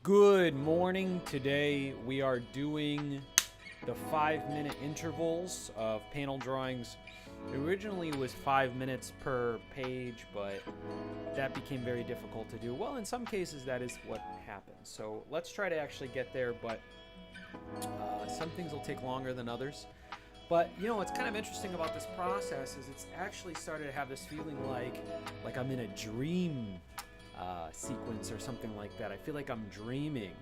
Good morning. Today we are doing the 5-minute intervals of panel drawings. It originally was 5 minutes per page, but that became very difficult to do. Well, in some cases that is what happens. So let's try to actually get there, but some things will take longer than others. But you know what's kind of interesting about this process is it's actually started to have this feeling like I'm in a dream sequence or something like that. I feel like I'm dreaming.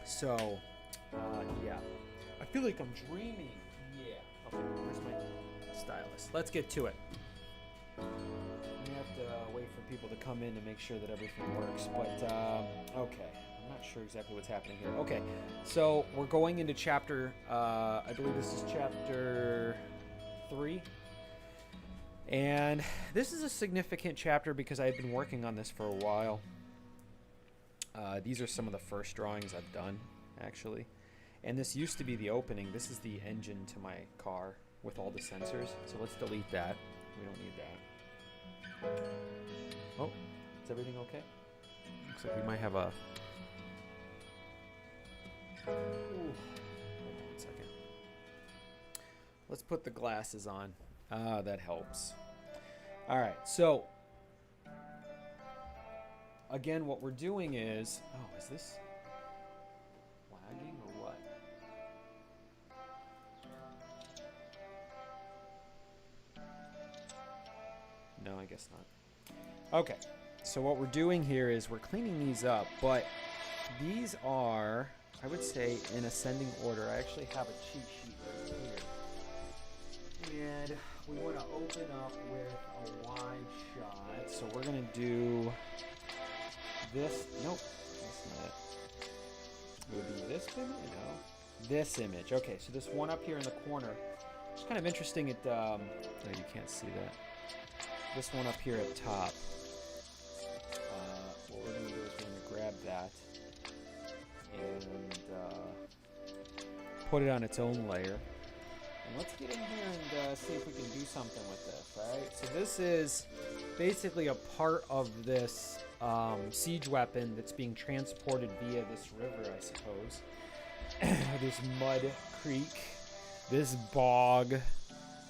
So, yeah. I feel like I'm dreaming. Yeah. Okay, where's my stylus? Let's get to it. We have to wait for people to come in to make sure that everything works. But, okay. I'm not sure exactly what's happening here. Okay, so we're going into chapter, I believe this is chapter 3. And this is a significant chapter because I've been working on this for a while. These are some of the first drawings I've done, actually. And this used to be the opening. This is the engine to my car with all the sensors. So let's delete that. We don't need that. Oh, is everything okay? Looks like we might have a... Ooh. Hold on 1 second. Let's put the glasses on. That helps. All right, so again, what we're doing is, oh, is this lagging or what? No, I guess not. Okay, so what we're doing here is we're cleaning these up, but these are, I would say, in ascending order. I actually have a cheat sheet right here. And we want to open up with a wide shot. So we're going to do this. Nope, that's not it. It would be this image? No. This image. Okay, so this one up here in the corner. It's kind of interesting. No, you can't see that. This one up here at top. What we're going to do is we're going to grab that and put it on its own layer. And let's get in here and see if we can do something with this, alright? So this is basically a part of this siege weapon that's being transported via this river, I suppose. This mud creek, this bog,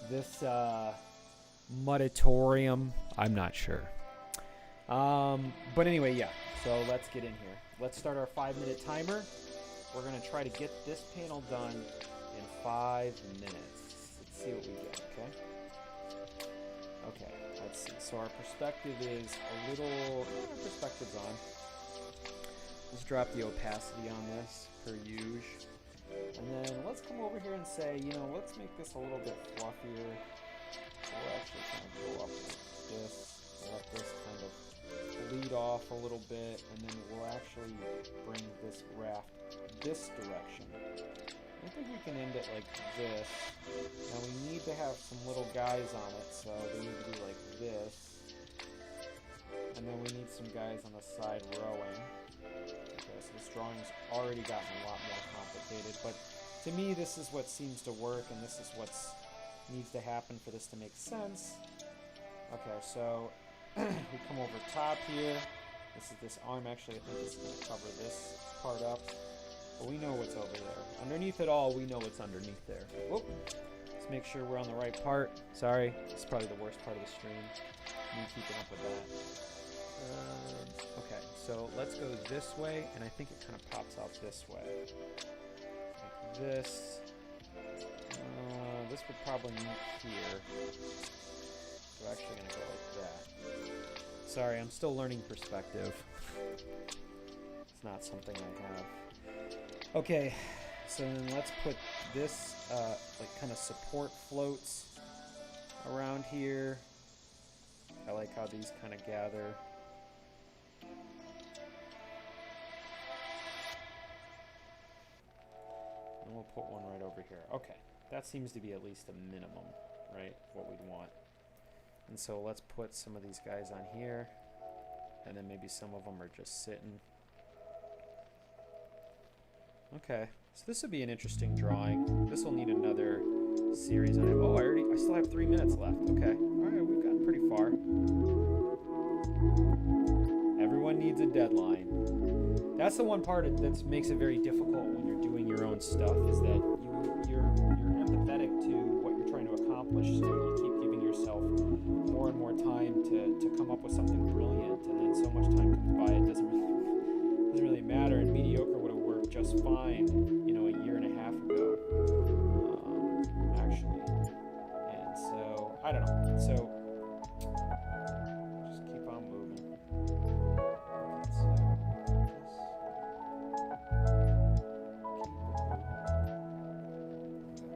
this mudatorium. I'm not sure. But anyway, yeah. So let's get in here. Let's start our 5-minute timer. We're going to try to get this panel done in 5 minutes. Let's see what we get, okay? Okay, let's see. So our perspective is a little... Our perspective's on. Let's drop the opacity on this, per usual. And then let's come over here and say, you know, let's make this a little bit fluffier. So we'll actually kind of go up like this. Let this kind of bleed off a little bit, and then we'll actually bring this raft this direction. I think we can end it like this. Now we need to have some little guys on it, so they need to be like this. And then we need some guys on the side rowing. Okay, so this drawing's already gotten a lot more complicated, but to me this is what seems to work, and this is what needs to happen for this to make sense. Okay, so we come over top here. This is this arm. Actually, I think this is going to cover this part up. But we know what's over there. Underneath it all, we know what's underneath there. Whoop. Let's make sure we're on the right part. Sorry, this is probably the worst part of the stream. Me keeping up with that. Okay, so let's go this way, and I think it kind of pops out this way. Like this. This would probably meet here. We're actually going to go like that. Sorry, I'm still learning perspective. It's not something I have. Okay, so then let's put this like kind of support floats around here. I like how these kind of gather. And we'll put one right over here. Okay, that seems to be at least a minimum, right? What we'd want. And so let's put some of these guys on here, and then maybe some of them are just sitting. Okay, so this would be an interesting drawing. This will need another series on it. Oh, I still have 3 minutes left. Okay, all right, we've gotten pretty far. everyone needs a deadline. That's the one part that makes it very difficult when you're doing your own stuff, is that you're empathetic to what you're trying to accomplish, so you keep giving yourself more and more time to come up with something brilliant, and then so much time comes by it doesn't really matter, and mediocre would have worked just fine, a year and a half ago, actually. And so, I don't know. So, just keep on moving.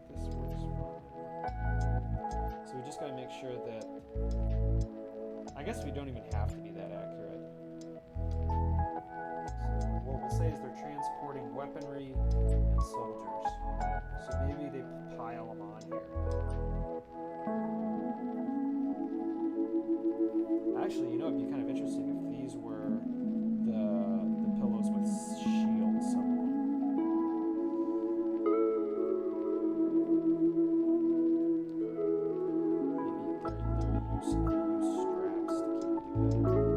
This works fine. So we just gotta make sure that, I guess we don't even have to be that accurate. So what we'll say is they're transporting weaponry and soldiers. So maybe they pile them on here. Actually, it'd be kind of interesting if these were the pillows with shields, some of them. Maybe they're use straps to keep it together.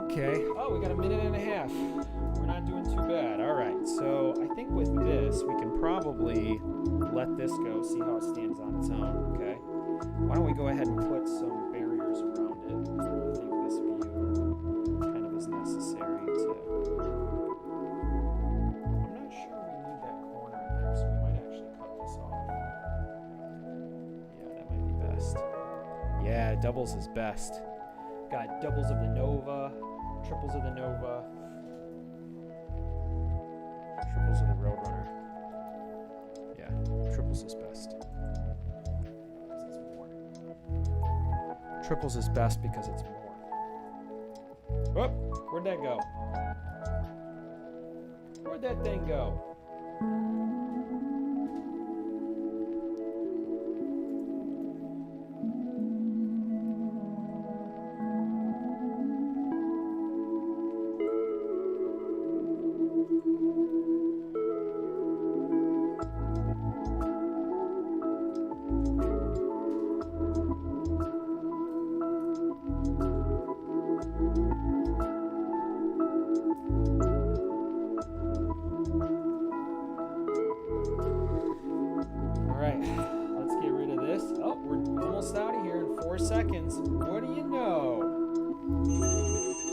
Okay. Oh, we got a minute and a half. We're not doing too bad. All right. So I think with this, we can probably let this go, see how it stands on its own. Okay. Why don't we go ahead and put some barriers around it? I think this view kind of is necessary to. I'm not sure we need that corner in there, so we might actually cut this off. Yeah, that might be best. Yeah, doubles is best. Got doubles of the Nova, triples of the Nova, triples of the Roadrunner. Yeah, triples is best. Because it's more. Triples is best because it's more. Oh, where'd that go? Where'd that thing go?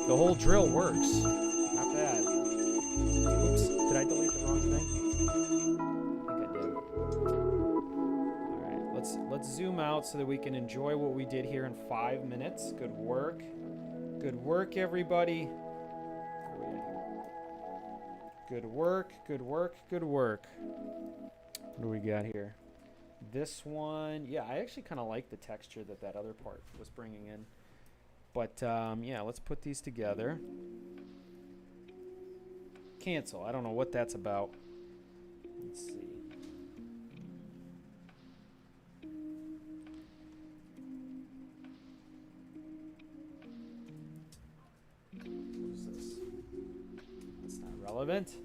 The whole drill works. Not bad. Oops, did I delete the wrong thing? I think I did. Alright, let's zoom out so that we can enjoy what we did here in 5 minutes. Good work. Good work, everybody. Where are we at here? Good work, good work, good work. What do we got here? This one, yeah, I actually kind of like the texture that other part was bringing in. But, yeah, let's put these together. Cancel. I don't know what that's about. Let's see. What's this? That's not relevant.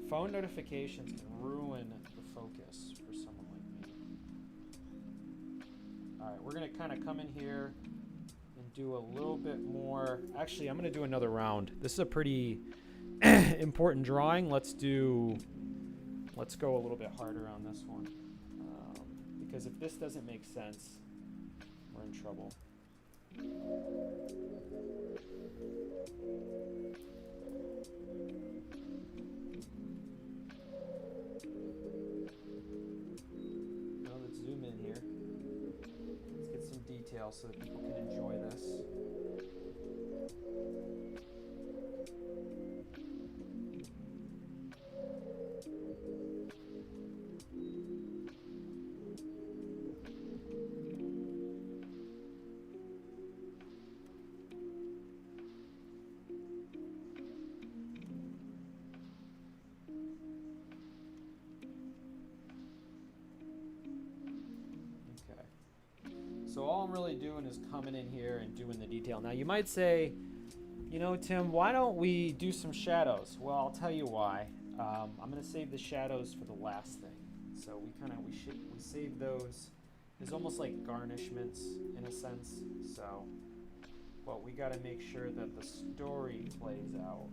Phone notifications can ruin the focus for someone like me. Alright, we're going to kind of come in here and do a little bit more. Actually, I'm going to do another round. This is a pretty important drawing. Let's go a little bit harder on this one. Because if this doesn't make sense, we're in trouble. Now let's zoom in here. Let's get some detail so that people can enjoy this. So all I'm really doing is coming in here and doing the detail. Now you might say, you know, Tim, why don't we do some shadows? Well, I'll tell you why. I'm gonna save the shadows for the last thing. So we save those as almost like garnishments in a sense. So, but we got to make sure that the story plays out.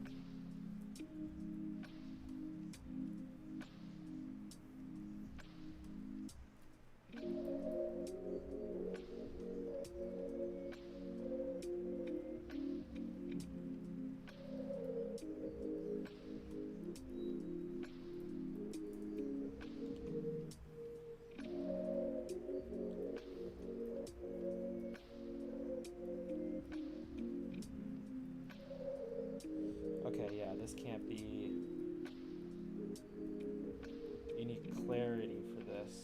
Okay, yeah, this can't be. You need clarity for this.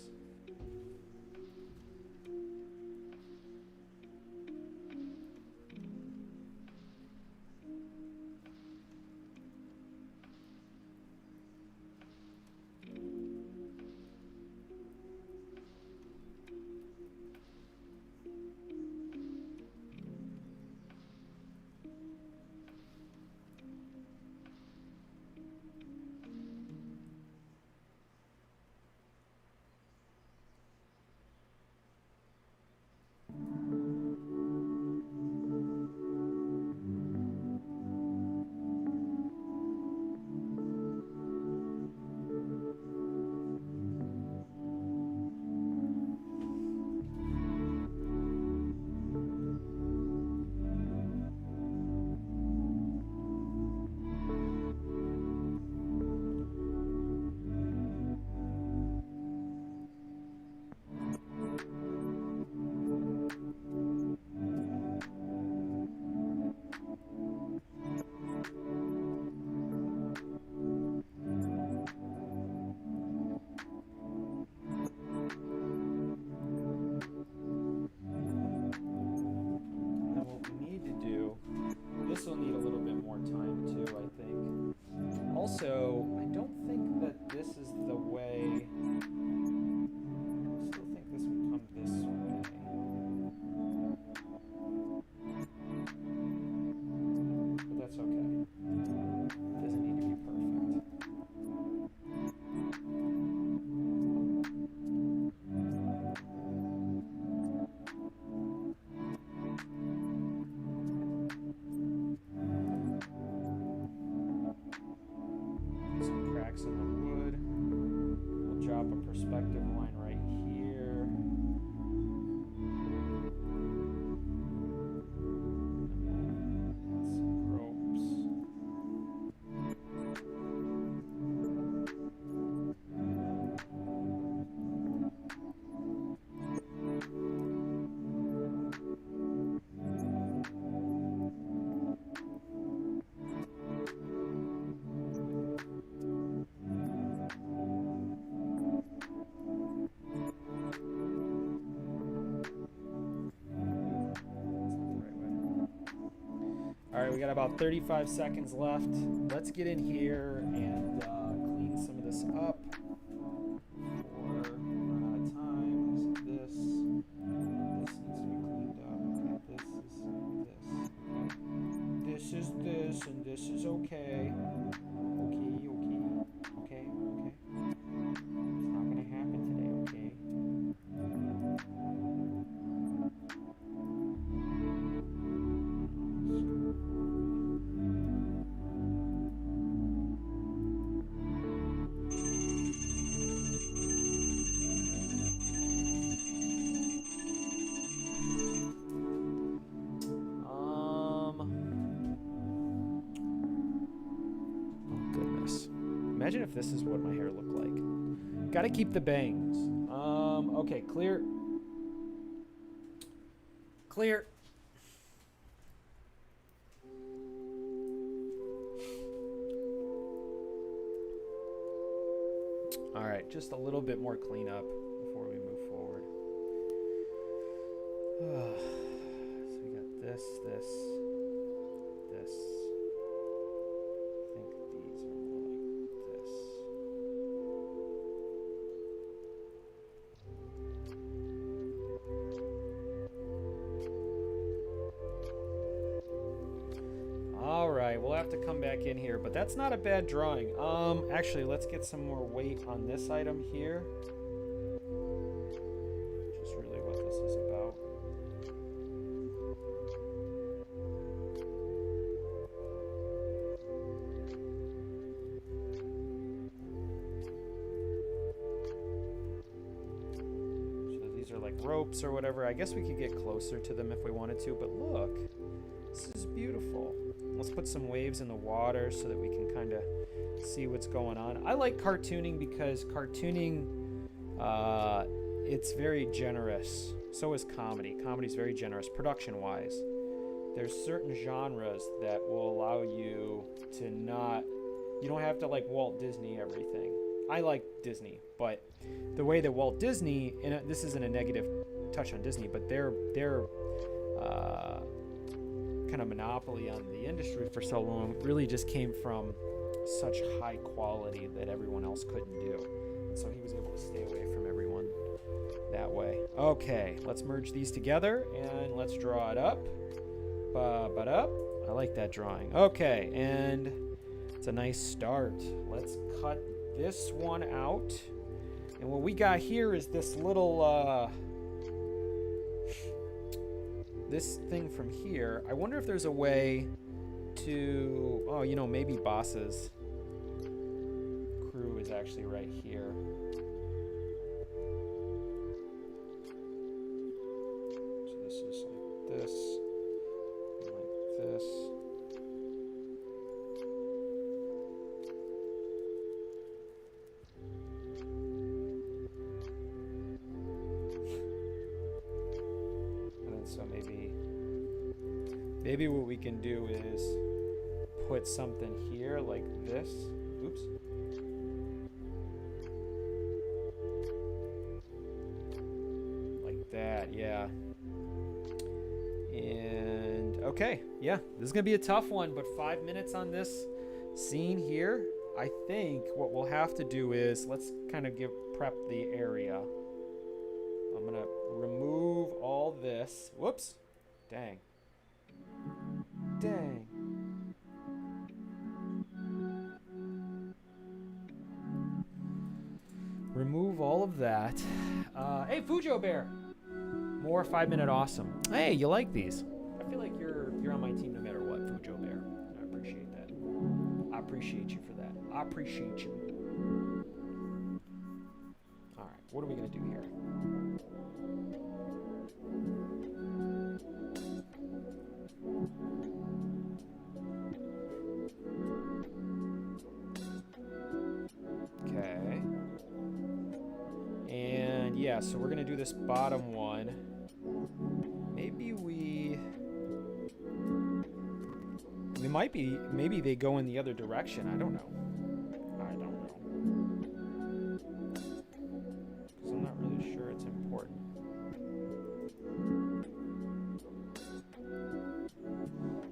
This will need a little bit more time too, I think. Also, I don't think that this is the way. I still think this would come this way. But that's okay. It doesn't need to be perfect. Some cracks in the wood. We'll drop a perspective line right here. And some ropes. All right, we got about 35 seconds left. Let's get in here and clean some of this up before we run out of time. This needs to be cleaned up. Okay, this is this, and this is okay. Okay. It's not gonna happen today, okay? Imagine if this is what my hair looked like. Gotta keep the bangs. Okay, clear. Clear. All right, just a little bit more cleanup before we move forward. So we got this. I think these are more like this. All right, we'll have have to come back in here, but that's not a bad drawing. Actually, let's get some more weight on this item here. Which is really what this is about. So these are like ropes or whatever. I guess we could get closer to them if we wanted to, but look. This is beautiful. Let's put some waves in the water so that we can kind of see what's going on. I like cartooning because cartooning, it's very generous. So is comedy. Comedy's very generous production-wise. There's certain genres that will allow you to not, you don't have to like Walt Disney everything. I like Disney, but the way that Walt Disney, and this isn't a negative touch on Disney, but their kind of monopoly on the industry for so long really just came from such high quality that everyone else couldn't do. And so he was able to stay away from everyone that way. Okay, let's merge these together and let's draw it up. Ba-ba-da. I like that drawing. Okay, and it's a nice start. Let's cut this one out. And what we got here is this little this thing from here. I wonder if there's a way to, oh, you know, maybe Boss's crew is actually right here. So this is like this, and like this. So maybe what we can do is put something here like this. Oops. Like that, yeah. And okay, yeah, this is gonna be a tough one, but 5 minutes on this scene here. I think what we'll have to do is let's kind of prep the area. I'm gonna remove all this. Whoops. Dang. Dang. Remove all of that. Hey, Fujo Bear. More 5-minute awesome. Hey, you like these? I feel like you're on my team no matter what, Fujo Bear. I appreciate that. I appreciate you for that. I appreciate you. All right, what are we gonna do here? Okay. And yeah, so we're gonna do this bottom one. Maybe they go in the other direction. I don't know. Because I'm not really sure it's important.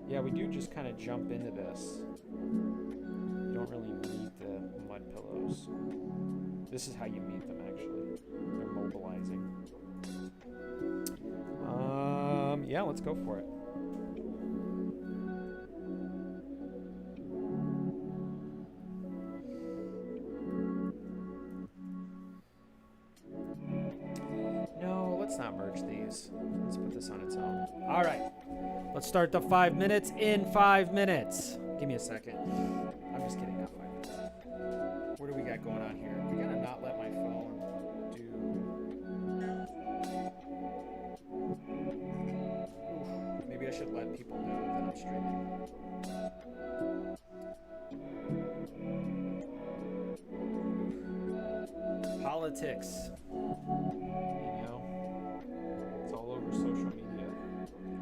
Yeah, we do just kind of jump into this. You don't really meet the mud pillows. This is how you meet them, actually. They're mobilizing. Yeah, let's go for it. No, let's not merge these. Let's put this on its own. All right. Let's start the 5 minutes in 5 minutes. Give me a second. I'm just kidding, not 5 minutes. What do we got going on here? We gotta not let my phone do... Oof. Maybe I should let people know that I'm streaming. Politics. You know? It's all over social media.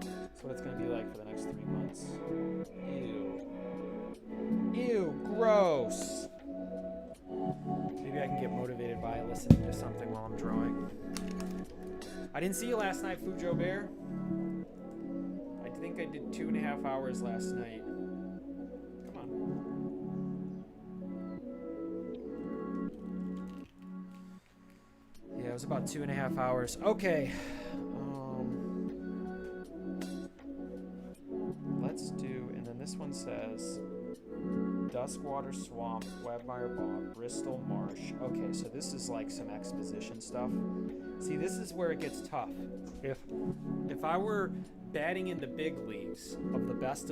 That's what it's going to be like for the next 3 months. Ew. Ew, gross. Maybe I can get motivated by listening to something while I'm drawing. I didn't see you last night, Fujo Bear. I think I did 2.5 hours last night. Come on. Yeah, it was about 2.5 hours. Okay. Let's do, and then this one says Duskwater Swamp, Webmire Bog, Bristol Marsh. Okay, so this is like some exposition stuff. See, this is where it gets tough. If I were batting in the big leagues of the best,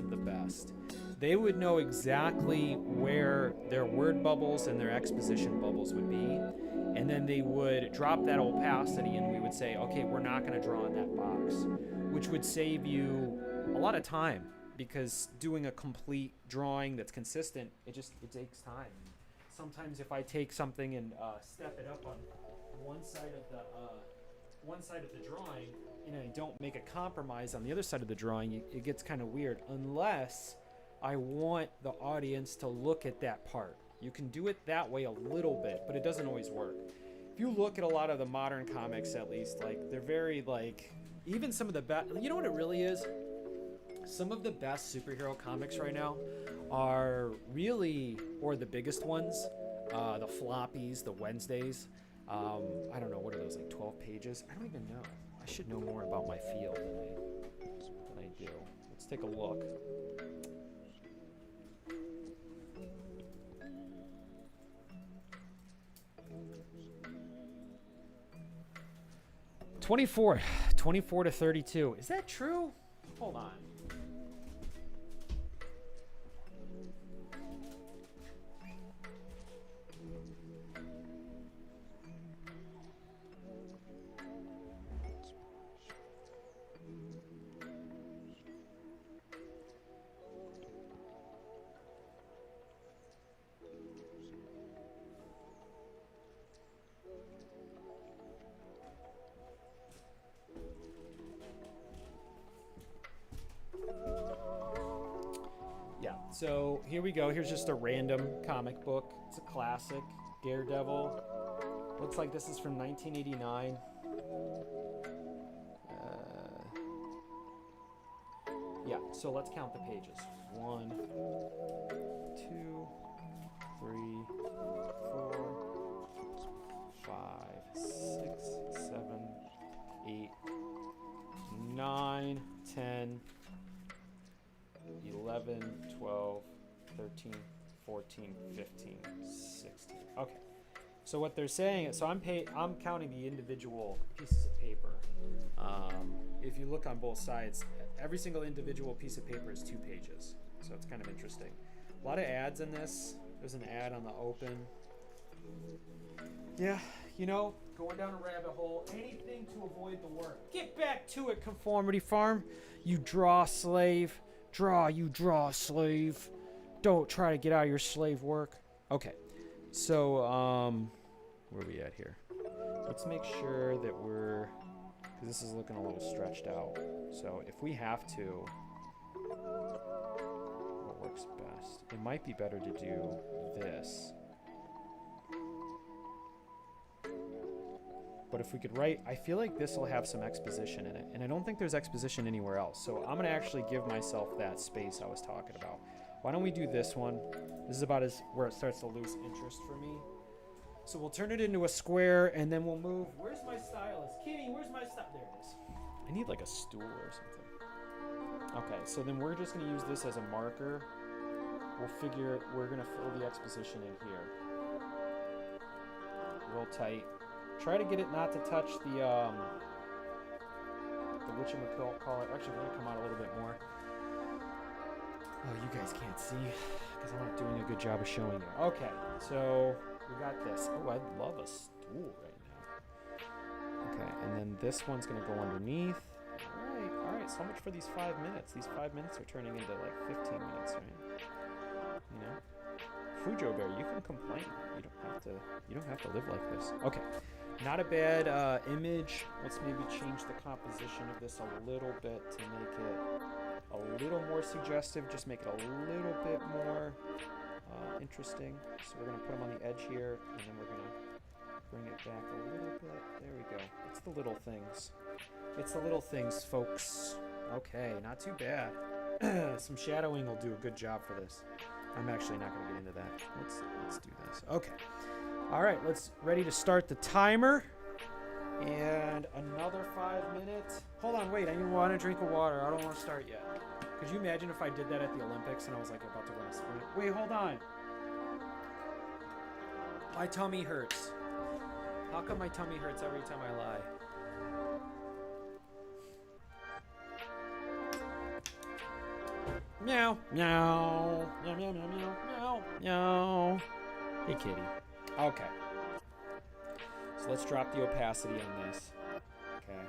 they would know exactly where their word bubbles and their exposition bubbles would be. And then they would drop that opacity and we would say, okay, we're not going to draw in that box, which would save you a lot of time, because doing a complete drawing that's consistent, it takes time. Sometimes if I take something and step it up on one side of the drawing, and I don't make a compromise on the other side of the drawing, it gets kind of weird, unless I want the audience to look at that part. You can do it that way a little bit, but it doesn't always work. If you look at a lot of the modern comics, at least, like, they're very, like, even some of the best, you know what it really is? Some of the best superhero comics right now are really, or the biggest ones, the floppies, the Wednesdays. I don't know, what are those, like 12 pages? I don't even know. I should know more about my field than I do. Let's take a look. $24 to $32. Is that true? Hold on. So here we go. Here's just a random comic book. It's a classic, Daredevil. Looks like this is from 1989. Yeah, so let's count the pages. 1, 2, 3, 4, 5, 6, 7, 8, 9, 10, 11, 12, 13, 14, 15, 16. Okay. So what they're saying is, so I'm counting the individual pieces of paper. If you look on both sides, every single individual piece of paper is 2 pages. So it's kind of interesting. A lot of ads in this. There's an ad on the open. Yeah, you know, going down a rabbit hole, anything to avoid the work. Get back to it, Conformity Farm. You draw slave. You draw slave. Don't try to get out of your slave work. Okay, so where are we at here? Let's make sure that we're, because this is looking a little stretched out. So if we have to, what works best? It might be better to do this. But if we could write, I feel like this will have some exposition in it. And I don't think there's exposition anywhere else. So I'm going to actually give myself that space I was talking about. Why don't we do this one? This is about where it starts to lose interest for me. So we'll turn it into a square, and then we'll move. Where's my stylus? Kitty, where's my stylus? There it is. I need like a stool or something. Okay, so then we're just going to use this as a marker. We're going to fill the exposition in here. Real tight. Try to get it not to touch the whatchamacallit. Actually, we're going to come out a little bit more. Oh, you guys can't see because I'm not doing a good job of showing you. Okay, so we got this. Oh, I'd love a stool right now. Okay, and then this one's going to go underneath. All right, so much for these 5 minutes. These 5 minutes are turning into like 15 minutes, right? You know? Fujo Bear, you can complain. You don't have to live like this. Okay. Not a bad image. Let's maybe change the composition of this a little bit to make it a little more suggestive. Just make it a little bit more interesting. So we're going to put them on the edge here, and then we're going to bring it back a little bit. There we go. It's the little things. It's the little things, folks. Okay, not too bad. Some shadowing will do a good job for this. I'm actually not going to get into that. Let's do this. Okay. All right, ready to start the timer. And another 5 minutes. Hold on, wait, I want a drink of water. I don't want to start yet. Could you imagine if I did that at the Olympics and I was like about to run a sprint? Wait, hold on. My tummy hurts. How come my tummy hurts every time I lie? Meow, meow, meow, meow, meow, meow, meow, meow. Hey, kitty. Okay. So let's drop the opacity on this. Okay.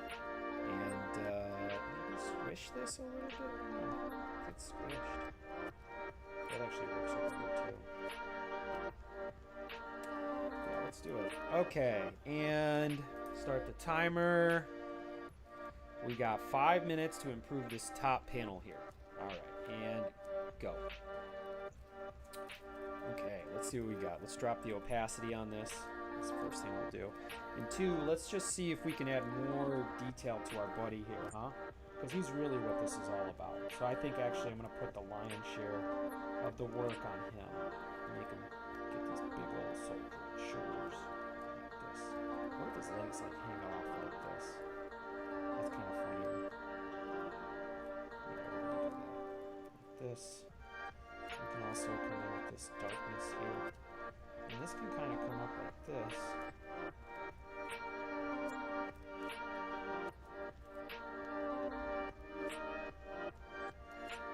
And maybe squish this a little bit. I don't know. It's squished. That actually works over here too. Yeah, let's do it. Okay, and start the timer. We got 5 minutes to improve this top panel here. All right, and go. Okay, let's see what we got. Let's drop the opacity on this. That's the first thing we'll do. And two, let's just see if we can add more detail to our buddy here, huh? Because he's really what this is all about. So I think actually I'm going to put the lion's share of the work on him. Make him get these big old shoulders like this. What if his legs like hang off like this? That's kind of funny. Like this. We can also come in with this darkness here. And this can kind of come up like this.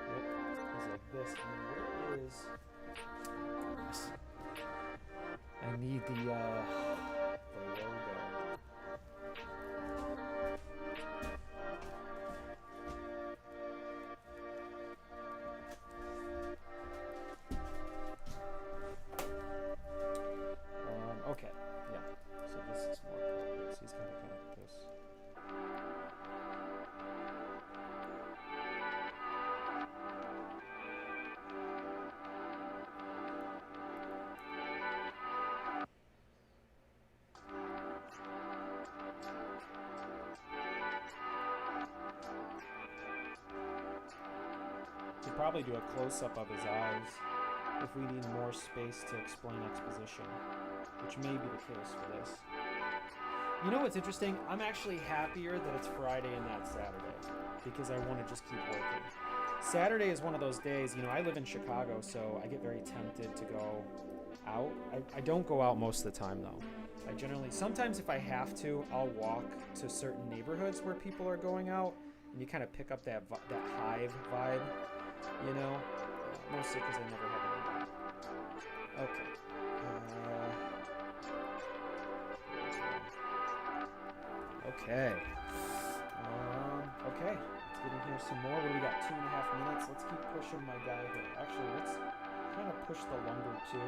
Yep, it's like this. And where is... Goodness. I need the logo. Okay, yeah. So this is more appropriate. So he's kind of like this. Could probably do a close-up of his eyes if we need more space to explain exposition, which may be the case for this. You know what's interesting? I'm actually happier that it's Friday and not Saturday because I want to just keep working. Saturday is one of those days, you know, I live in Chicago, so I get very tempted to go out. I don't go out most of the time, though. I generally, sometimes if I have to, I'll walk to certain neighborhoods where people are going out, and you kind of pick up that hive vibe, you know? Mostly because I never have any. Okay. Okay. Okay. Let's get in here some more. What do we got? 2.5 minutes. Let's keep pushing my guy here. Actually, let's kind of push the lumber too. The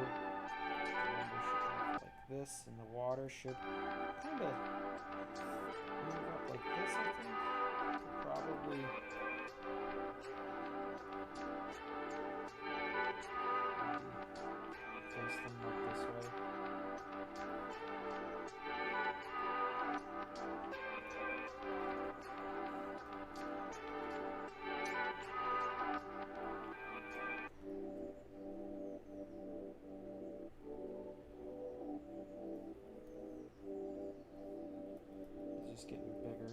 lumber should kind of like this, and the water should kind of move up like this, I think. Probably. Place them up this way. He's just getting bigger.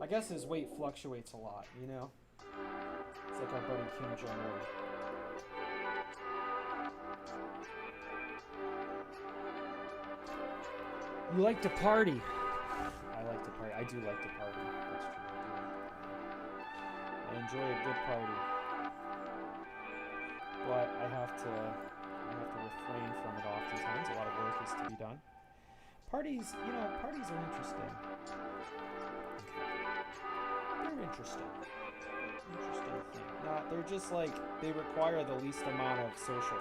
I guess his weight fluctuates a lot, you know? It's like our buddy Kim Jong-un. You like to party. I like to party. I do like to party. That's true. I enjoy a good party. But I have to refrain from it oftentimes. A lot of work is to be done. Parties, you know, parties are interesting. They're interesting. Interesting thing. Now, they're just like, they require the least amount of social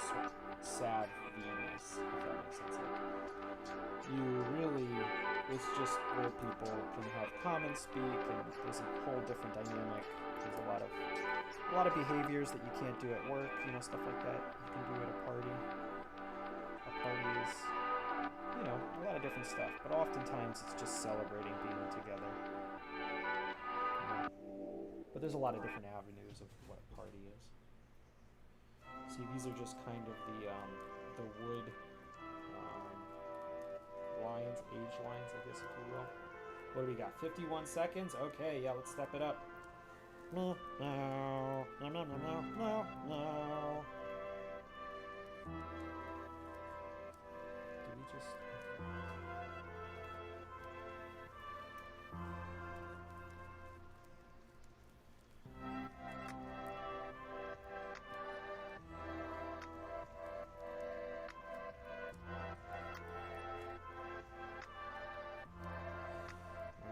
savviness, if that makes sense. You really, it's just where people can have common speak, and there's a whole different dynamic. There's a lot of behaviors that you can't do at work, you know, stuff like that. You can do at a party. A party is, you know, a lot of different stuff, but oftentimes it's just celebrating being together. But there's a lot of different avenues of what a party is. See, these are just kind of the wood lines, age lines, I guess, if you will. What do we got? 51 seconds? Okay, yeah, let's step it up. No, no, no, no, no, no, no. Did we just...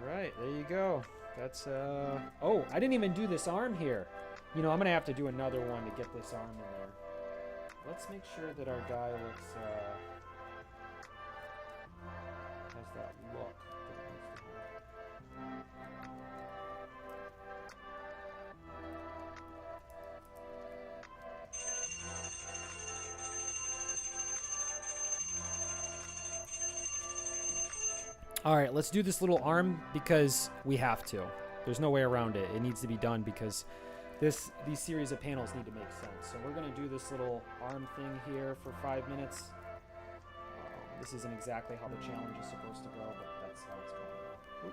Right, there you go. That's, oh, I didn't even do this arm here. You know, I'm gonna have to do another one to get this arm in there. Let's make sure that our guy looks, has that look that it needs to have. All right, let's do this little arm because we have to. There's no way around it. It needs to be done because these series of panels need to make sense. So we're going to do this little arm thing here for 5 minutes. This isn't exactly how the challenge is supposed to go, but that's how it's going. Ooh.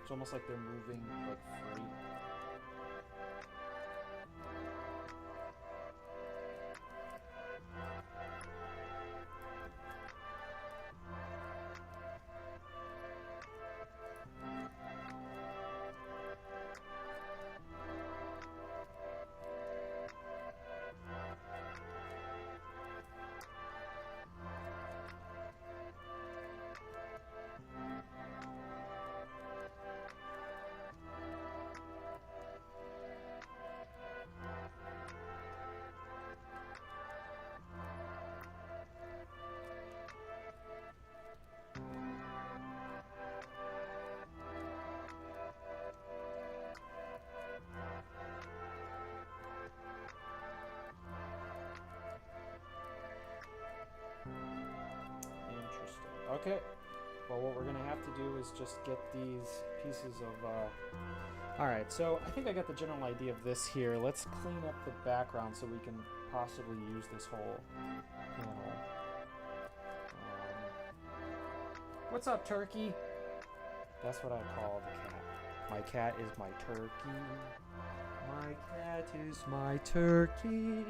It's almost like they're moving like free. Okay, well what we're gonna have to do is just get these pieces of, alright, so I think I got the general idea of this here. Let's clean up the background so we can possibly use this whole panel. What's up, turkey? That's what I call the cat. My cat is my turkey. My cat is my turkey.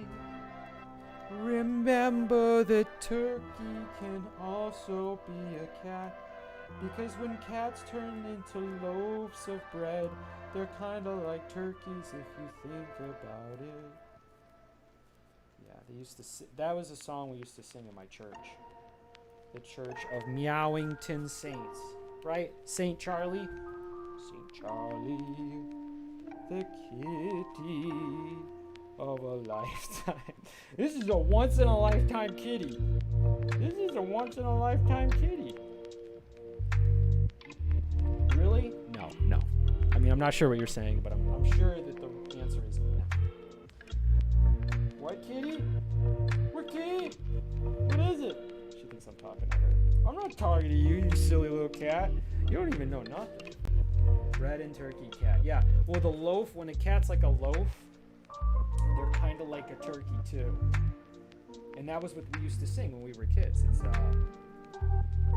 Remember that turkey can also be a cat, because when cats turn into loaves of bread, they're kinda like turkeys if you think about it. Yeah, they used to that was a song we used to sing in my church. The Church of Meowington Saints. Right? Saint Charlie? Saint Charlie, the kitty of a lifetime. This is a once-in-a-lifetime kitty. This is a once-in-a-lifetime kitty. Really? No, no. I mean, I'm not sure what you're saying, but I'm sure that the answer is no. What kitty? What kitty? What is it? She thinks I'm talking to her. I'm not talking to you, you silly little cat. You don't even know nothing. Bread and turkey cat. Yeah. Well, the loaf, when a cat's like a loaf, they're kind of like a turkey too. And that was what we used to sing when we were kids. It's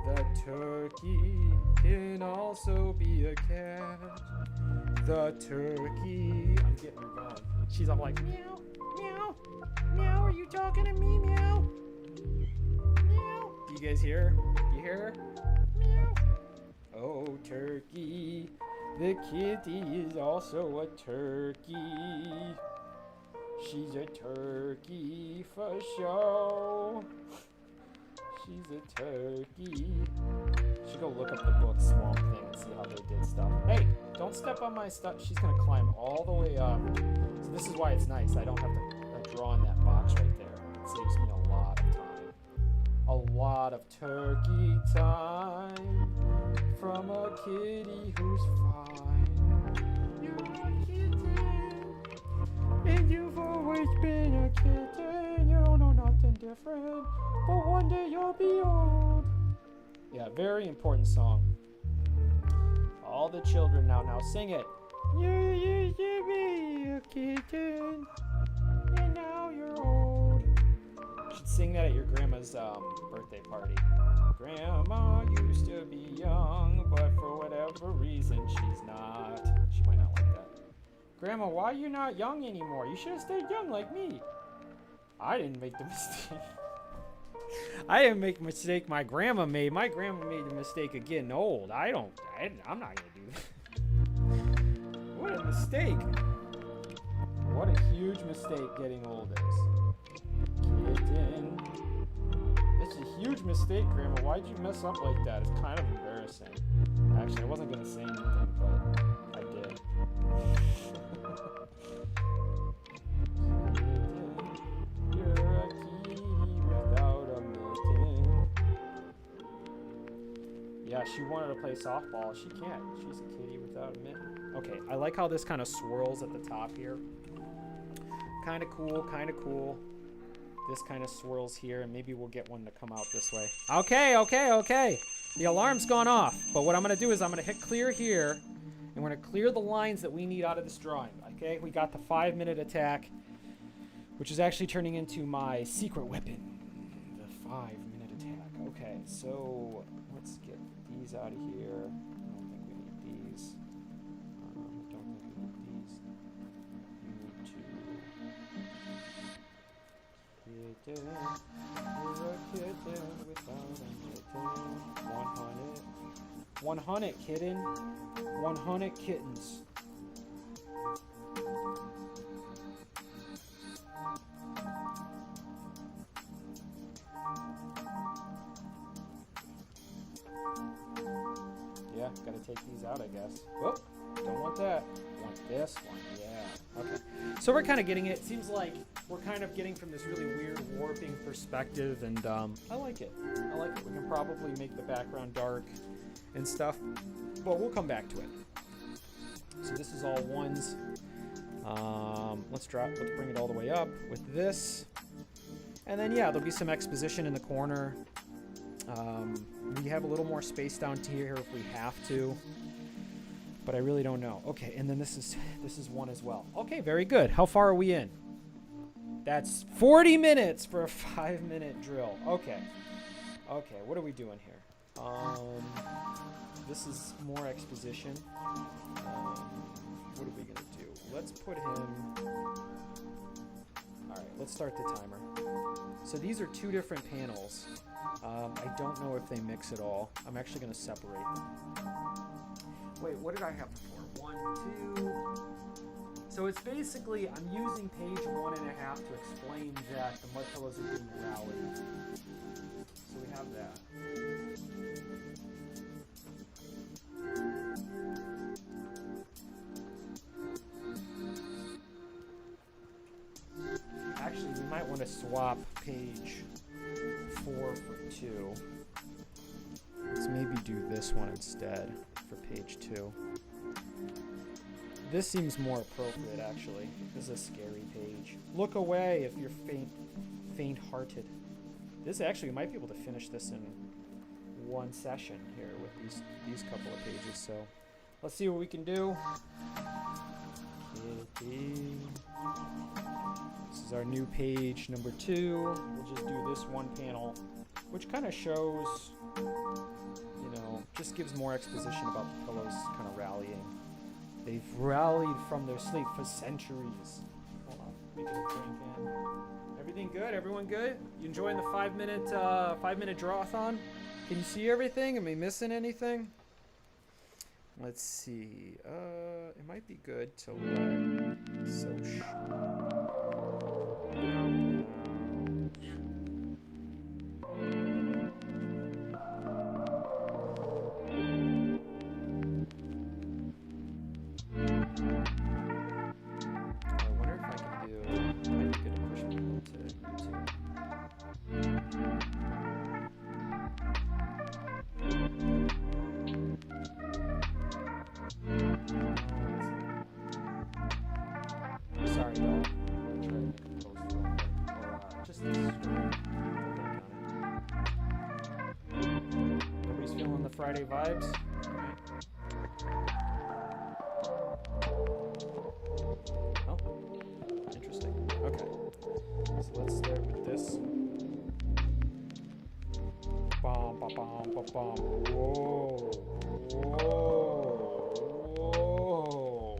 the turkey can also be a cat. The turkey. I'm getting her going. She's all like, meow, meow, meow. Are you talking to me, meow? Meow. Do you guys hear her? Do you hear her? Meow. Oh, turkey. The kitty is also a turkey. She's a turkey for show. She's a turkey. Should go look up the book Swamp Thing and see how they did stuff. Hey, don't step on my stuff. She's gonna climb all the way up. So this is why it's nice. I don't have to draw in that box right there. It saves me a lot of time. A lot of turkey time from a kitty who's fine. You're a kitten, and you've always been a kitten. You don't know nothing different, but one day you'll be old. Yeah, very important song. All the children now sing it. You used to be a kitten, and now you're old. You should sing that at your grandma's birthday party. Grandma used to be young, but for whatever reason, she's not. She might not like that. Grandma, why are you not young anymore? You should have stayed young like me. I didn't make the mistake. I didn't make the mistake my grandma made. My grandma made the mistake of getting old. I'm not going to do that. What a mistake. What a huge mistake getting old is. Kitten. It's a huge mistake, Grandma. Why'd you mess up like that? It's kind of embarrassing. Actually, I wasn't going to say anything, but I did. You're a kitty without a mitten. Yeah, she wanted to play softball. She can't. She's a kitty without a mitten. Okay, I like how this kind of swirls at the top here. Kind of cool, kind of cool. This kind of swirls here, and maybe we'll get one to come out this way. Okay. The alarm's gone off, but what I'm going to do is I'm going to hit clear here, and we're going to clear the lines that we need out of this drawing. Okay, we got the 5-minute attack, which is actually turning into my secret weapon, the 5-minute attack. Okay, so let's get these out of here. I don't think we need these. Kitten, you're a kitten without a mitten. 100. 100, kitten. 100 kittens. Yeah, gotta take these out, I guess. Whoop, don't want that. Want this one, yeah. Okay. So we're kind of getting it. It seems like we're kind of getting from this really weird warping perspective, and I like it. I like it. We can probably make the background dark and stuff, but we'll come back to it. So this is all ones. Let's bring it all the way up with this, and then yeah, there'll be some exposition in the corner. We have a little more space down here if we have to, but I really don't know. Okay, and then this is one as well. Okay, very good. How far are we in? That's 40 minutes for a 5-minute drill. Okay, what are we doing here? This is more exposition. What are we gonna do? Let's put him. All right, let's start the timer. So these are two different panels. I don't know if they mix at all. I'm actually gonna separate them. Wait, what did I have before? 1, 2. So it's basically, I'm using page 1.5 to explain that the mud pillows are being rallied. So we have that. Actually, we might want to swap page 4 for 2. Let's maybe do this one instead for page 2. This seems more appropriate, actually. This is a scary page. Look away if you're faint-hearted. This actually, we might be able to finish this in one session here with these couple of pages. So let's see what we can do. Kitty. This is our new page number 2. We'll just do this one panel, which kind of shows, you know, just gives more exposition about the pillows kind of rallying. They've rallied from their sleep for centuries. Hold on, make it a drink in. Everything good? Everyone good? You enjoying the 5-minute 5-minute draw-a-thon? Can you see everything? Am I missing anything? Let's see. It might be good to let Soch. Sorry, y'all. I'm trying to make a post real quick. Or just this story. Nobody's feeling the Friday vibes? Alright. Oh. Interesting. Okay. So let's start with this. Bom, bom, bom, bom, bom. Whoa. Whoa. Whoa.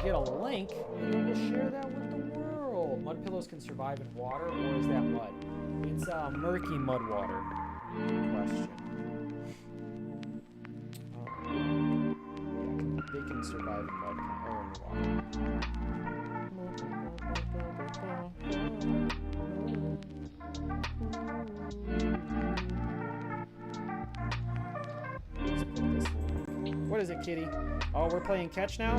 get a link, maybe we'll share that with the world. Mud pillows can survive in water, or is that mud? It's murky mud water. Good question. Yeah, they can survive in mud or in water. Let's put this link. What is it, kitty? Oh, we're playing catch now?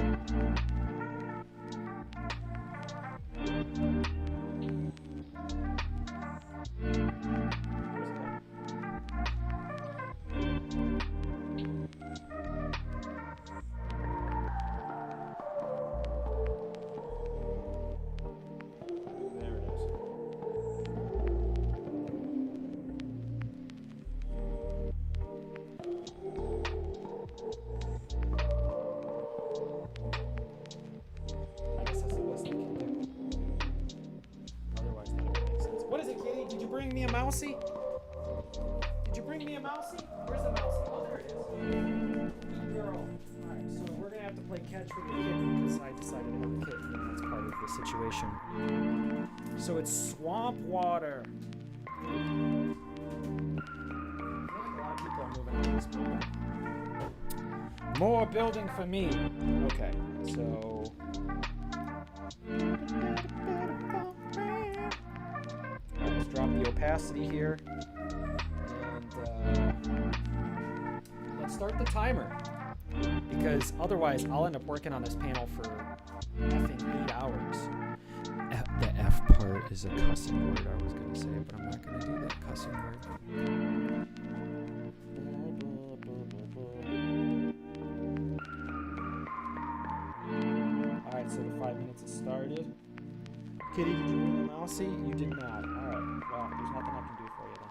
Mousy? Did you bring me a mousy? Where's the mousy? Oh, there it is. Good girl. Alright, so we're going to have to play catch with the kitten because I decided to have a kitten, and that's part of the situation. So it's swamp water. I feel like a lot of people are moving out of this building. More building for me. Okay, so... Let's drop the opacity here, and let's start the timer, because otherwise I'll end up working on this panel for effing 8 hours. The F part is a cussing word, I was going to say, but I'm not going to do that cussing word. Alright, so the 5 minutes has started. Kitty, did you bring the mousey? You did not. Alright, well, there's nothing I can do for you then.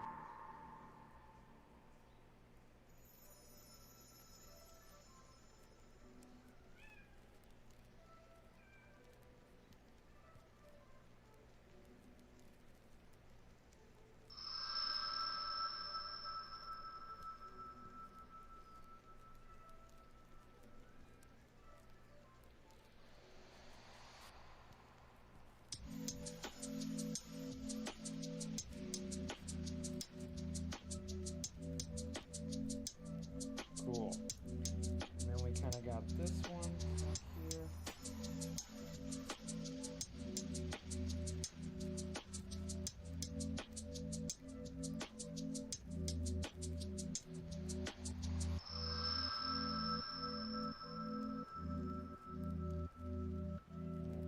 Cool. And then we kind of got this one here.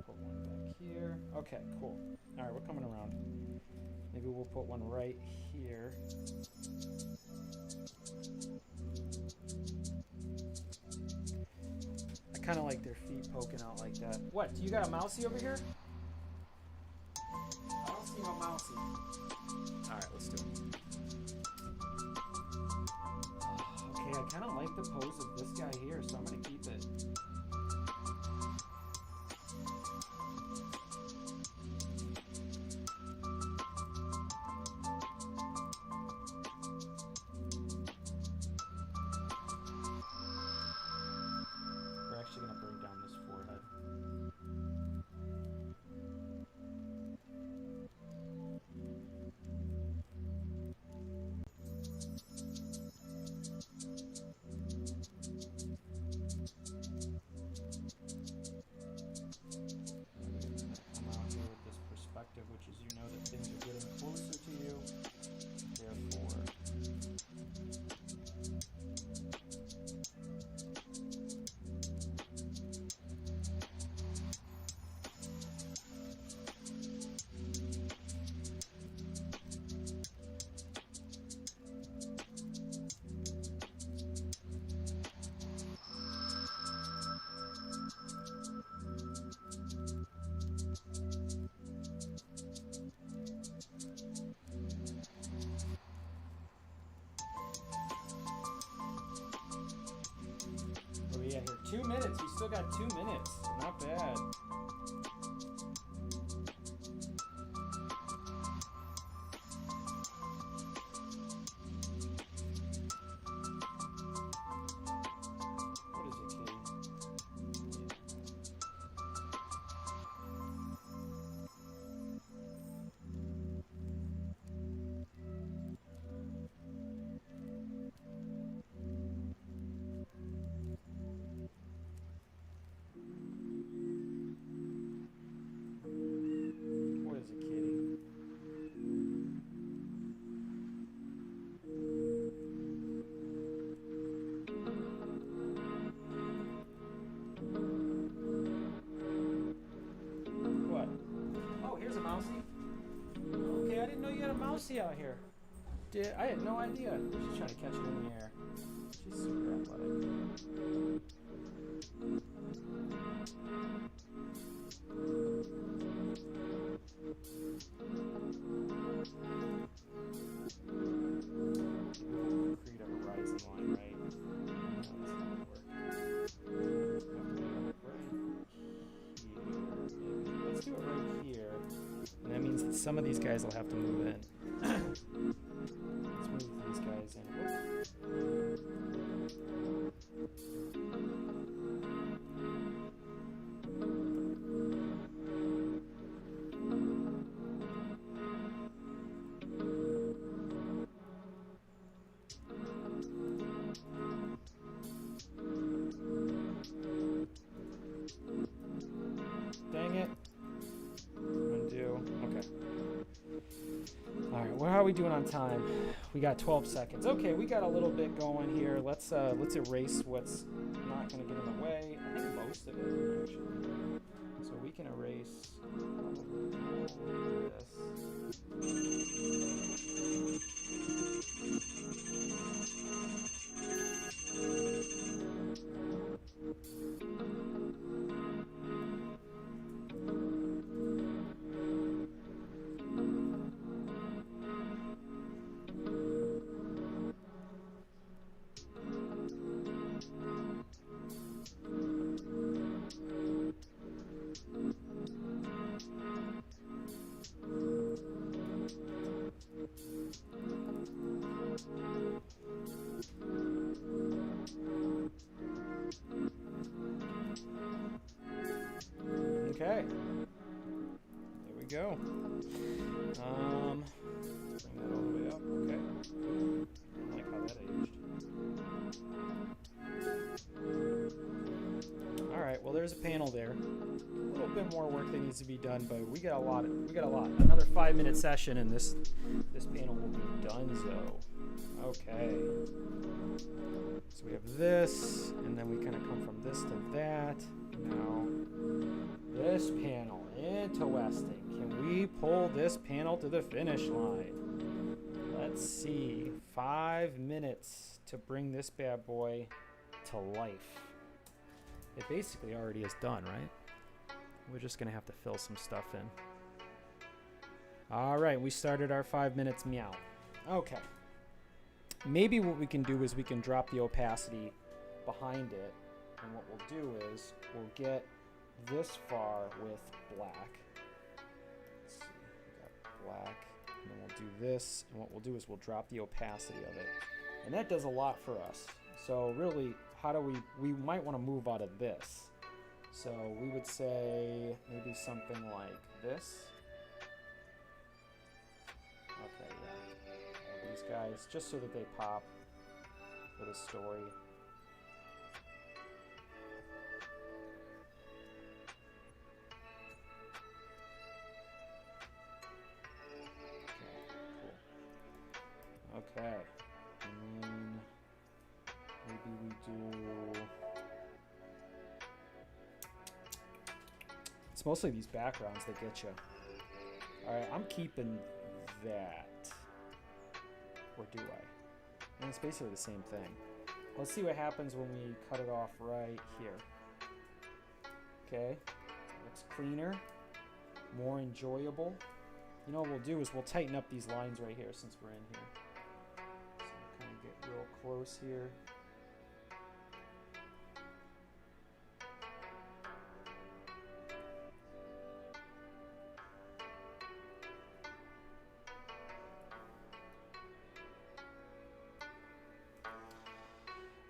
Put one back here. Okay, cool. All right, we're coming around. Maybe we'll put one right here. I kind of like their feet poking out like that. What? Do you got a mousey over here? I don't see no mousey. Alright, let's do it. Okay, I kind of like the pose of this guy here, so I'm going to keep it. Going to bring down this forehead. Come out here with this perspective, which is, you know, that things are getting closer to you. Therefore, yeah, here, 2 minutes. We still got 2 minutes. Not bad. What is it, kitty? Lucy out here? I had no idea. She's trying to catch it in the air. She's super athletic. Create a horizon line, right? No, that's not gonna work. Let's do it right here. And that means that some of these guys will have to move in. Let's move these guys in. Dang it. Undo. Okay. Alright, well, how are we doing on time? We got 12 seconds. Okay, we got a little bit going here. Let's erase what's not going to get in the way. I think most of it, actually. So we can erase all this. Okay. There we go. Let's bring that all the way up. Okay. I like how that aged. Alright, well there's a panel there. A little bit more work that needs to be done, but we got a lot. Another 5-minute session and this panel will be done. Okay. So we have this, and then we kind of come from this to that. Now, this panel, interesting. Can we pull this panel to the finish line? Let's see. 5 minutes to bring this bad boy to life. It basically already is done, right? We're just going to have to fill some stuff in. All right, we started our 5 minutes. Meow. Okay. Maybe what we can do is we can drop the opacity behind it. And what we'll do is we'll get this far with black. Let's see, we got black, and then we'll do this, and what we'll do is we'll drop the opacity of it. And that does a lot for us. So really, how do we might want to move out of this. So we would say maybe something like this. Okay, yeah. These guys, just so that they pop for the story. Okay, and then maybe we do, it's mostly these backgrounds that get you. Alright, I'm keeping that, or do I? And it's basically the same thing. Let's see what happens when we cut it off right here. Okay, looks cleaner, more enjoyable. You know what we'll do is we'll tighten up these lines right here since we're in here. Kind of get real close here.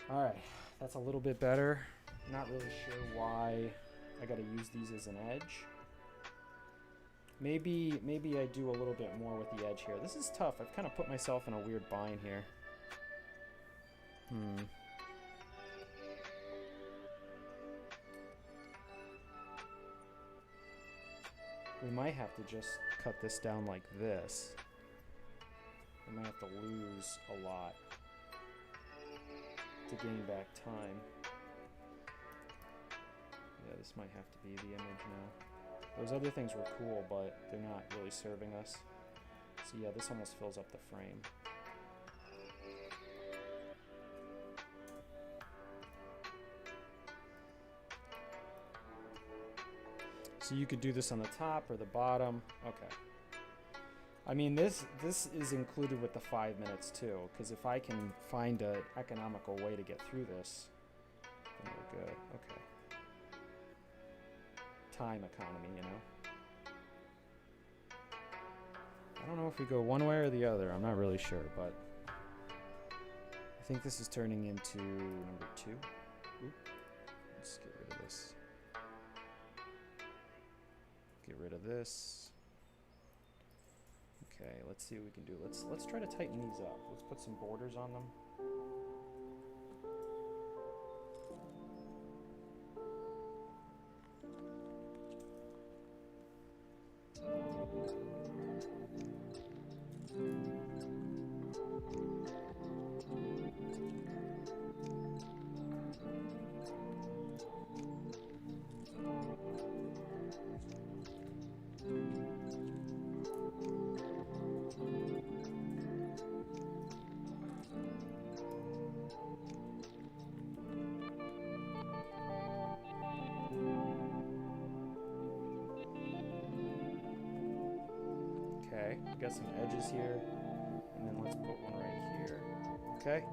Alright, that's a little bit better. Not really sure why I gotta use these as an edge. Maybe I do a little bit more with the edge here. This is tough. I've kind of put myself in a weird bind here. We might have to just cut this down like this. We might have to lose a lot to gain back time. Yeah, this might have to be the image now. Those other things were cool, but they're not really serving us. So yeah, this almost fills up the frame. So you could do this on the top or the bottom. Okay. I mean, this is included with the 5 minutes too, because if I can find an economical way to get through this, then we're good. Okay. Time economy, you know. I don't know if we go one way or the other. I'm not really sure, but I think this is turning into number 2. Oop. Let's get rid of this. Get rid of this. Okay, let's see what we can do. Let's try to tighten these up. Let's put some borders on them. Okay, we got some edges here, and then let's put one right here. Okay,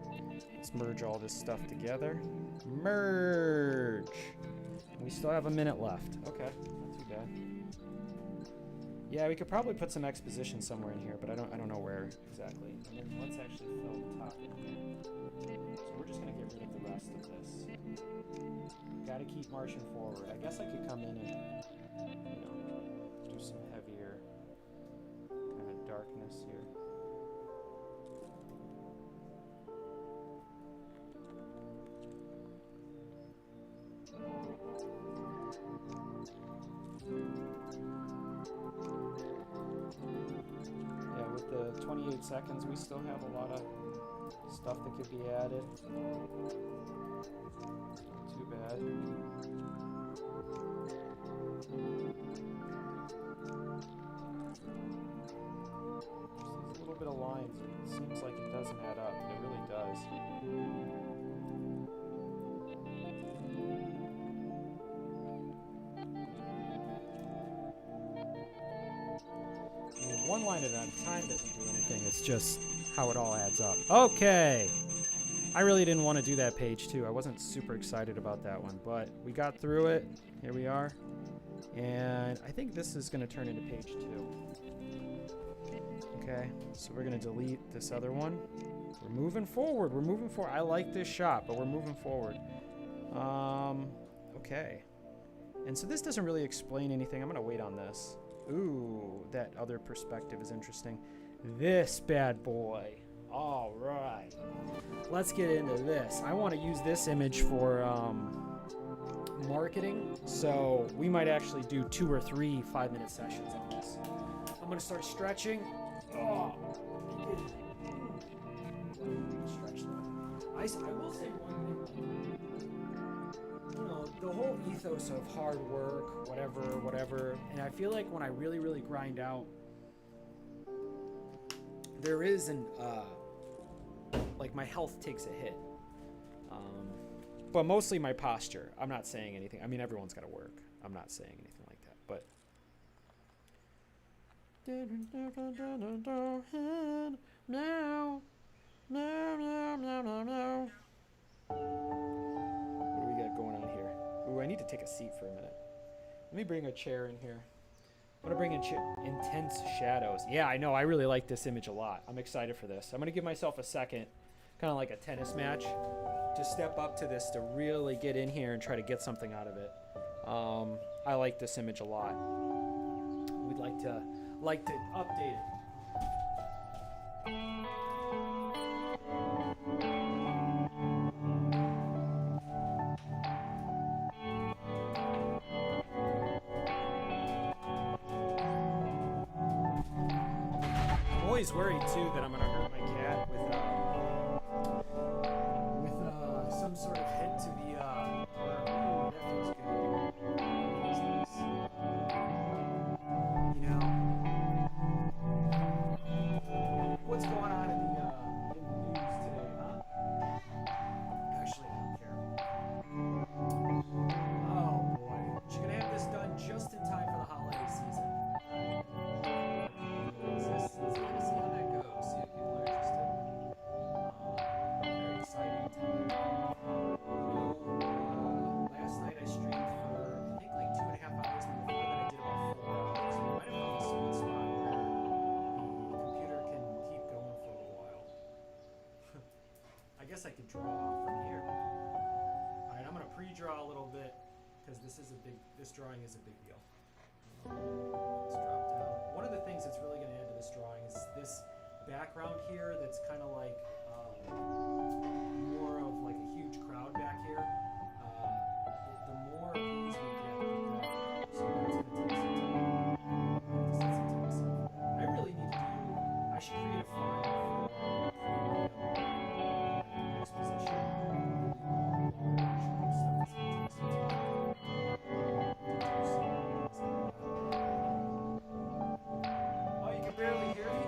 let's merge all this stuff together. Merge! We still have a minute left. Okay, not too bad. Yeah, we could probably put some exposition somewhere in here, but I don't know where exactly. And then let's actually fill the top in here. So we're just gonna get rid of the rest of this. Gotta keep marching forward. I guess I could come in and, you know, do some heavier kind of darkness here. Yeah, with the 28 seconds, we still have a lot of stuff that could be added. Too bad. Just a little bit of lines. It seems like it doesn't add up. It really does. I mean, one line at a time doesn't do anything. It's just how it all adds up. Okay. I really didn't want to do that page too. I wasn't super excited about that one, but we got through it. Here we are. And I think this is going to turn into page 2. Okay, so we're going to delete this other one. We're moving forward. We're moving forward. I like this shot, but we're moving forward. Okay. And so this doesn't really explain anything. I'm going to wait on this. Ooh, that other perspective is interesting. This bad boy. All right. Let's get into this. I want to use this image for marketing, so we might actually do 2 or 3 5-minute sessions on this. I'm going to start stretching. Oh, stretch that. I will say one thing. You know, the whole ethos of hard work, whatever, and I feel like when I really grind out, there is an like my health takes a hit, but mostly my posture. I'm not saying anything. I mean, everyone's got to work. I'm not saying anything like that, but what do we got going on here? Ooh, I need to take a seat for a minute. Let me bring a chair in here. I'm going to bring in intense shadows. Yeah, I know. I really like this image a lot. I'm excited for this. I'm going to give myself a second, kind of like a tennis match, to step up to this, to really get in here and try to get something out of it. I like this image a lot. We'd like to update it. I'm always worried too that I'm gonna hurt my cat with some sort of hit to the ooh, that feels good. What is this? You know, guess I could draw from here. All right, I'm gonna pre-draw a little bit because this drawing is a big deal. Let's drop down. One of the things that's really gonna add to this drawing is this background here that's kind of like more of like a huge crowd back here. The more of these we get, the better. So that's gonna take some time. I have to set some time aside for that. I really need to do. I should create a file for premium exposition. Really long, large stuff that's gonna take some time to do some things like that. Oh, you can barely hear me?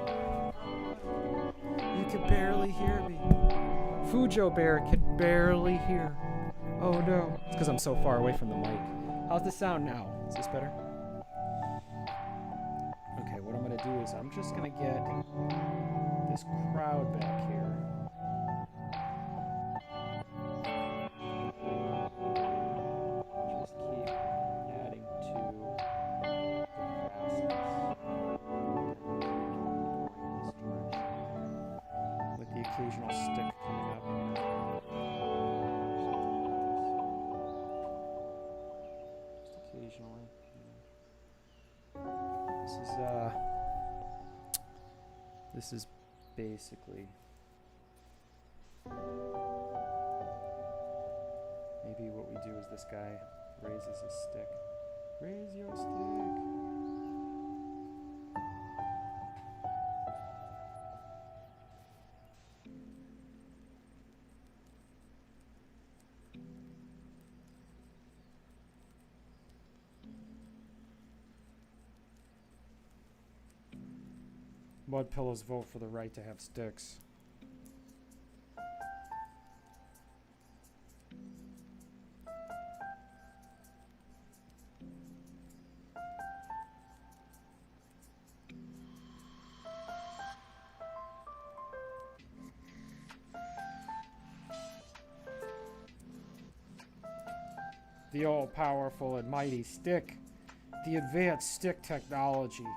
You can barely hear me. Fujo Bear can barely hear. Oh no. It's because I'm so far away from the mic. How's the sound now? Is this better? Okay, what I'm going to do is I'm just going to get this crowd back here. Just keep adding to the vastness. With the occasional stick coming up. Just occasionally. This is basically maybe what we do is this guy raises his stick. Raise your stick. Mud pillows vote for the right to have sticks. The all-powerful and mighty stick. The advanced stick technology.